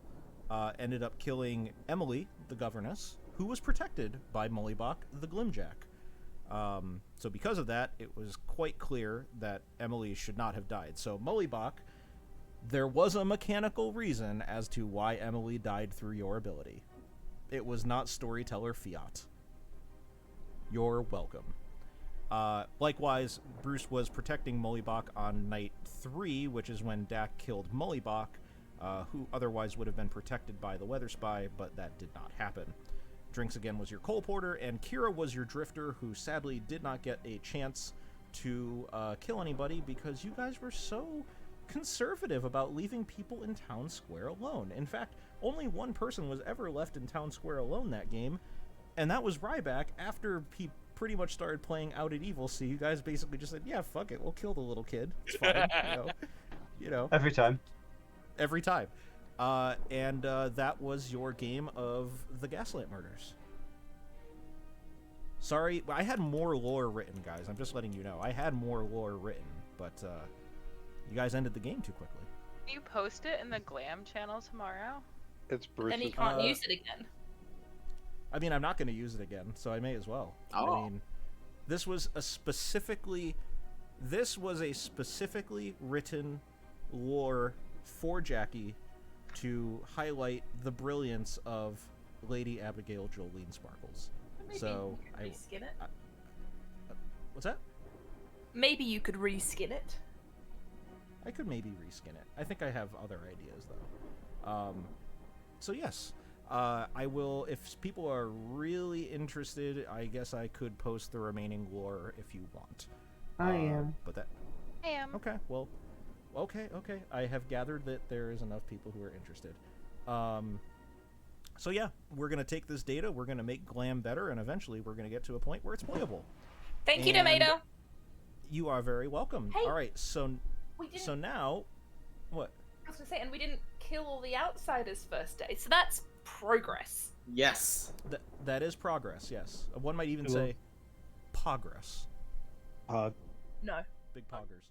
ended up killing Emily, the governess, who was protected by Mullibach, the Glimjack. So because of that, it was quite clear that Emily should not have died. So Mullibach, there was a mechanical reason as to why Emily died through your ability. It was not storyteller fiat. You're welcome. Likewise, Bruce was protecting Mullibach on night 3, which is when Dak killed Mullibach, who otherwise would have been protected by the weather spy, but that did not happen. Drinks again was your coal porter, and Kira was your drifter, who sadly did not get a chance to kill anybody because you guys were so conservative about leaving people in Town Square alone. In fact, only one person was ever left in Town Square alone that game, and that was Ryback after he pretty much started playing Out at Evil, so you guys basically just said, yeah, fuck it, we'll kill the little kid. It's fine, you know. Every time. Every time. And that was your game of the Gaslamp Murders. Sorry, I had more lore written, guys. I'm just letting you know. I had more lore written, but you guys ended the game too quickly. Can you post it in the Glam channel tomorrow? It's Bruce's. Then he can't use it again. I mean, I'm not going to use it again, so I may as well. Oh. I mean, this was a specifically written lore for Jackie to highlight the brilliance of Lady Abigail Jolene Sparkles. Maybe So you could reskin it. What's that? Maybe you could reskin it. I could maybe reskin it. I think I have other ideas though. So yes, I will. If people are really interested, I guess I could post the remaining lore if you want. I am. But that. I am. Okay. Well. Okay. I have gathered that there is enough people who are interested. So yeah, we're gonna take this data. We're gonna make Glam better, and eventually we're gonna get to a point where it's playable. Thank you, Tomato. You are very welcome. Hey, All right. So didn't- now, what? I was gonna say, and we didn't kill all the outsiders first day, so that's progress. Yes. That is progress. Yes. One might even Cool. say, progress. Pog. No. Big poggers.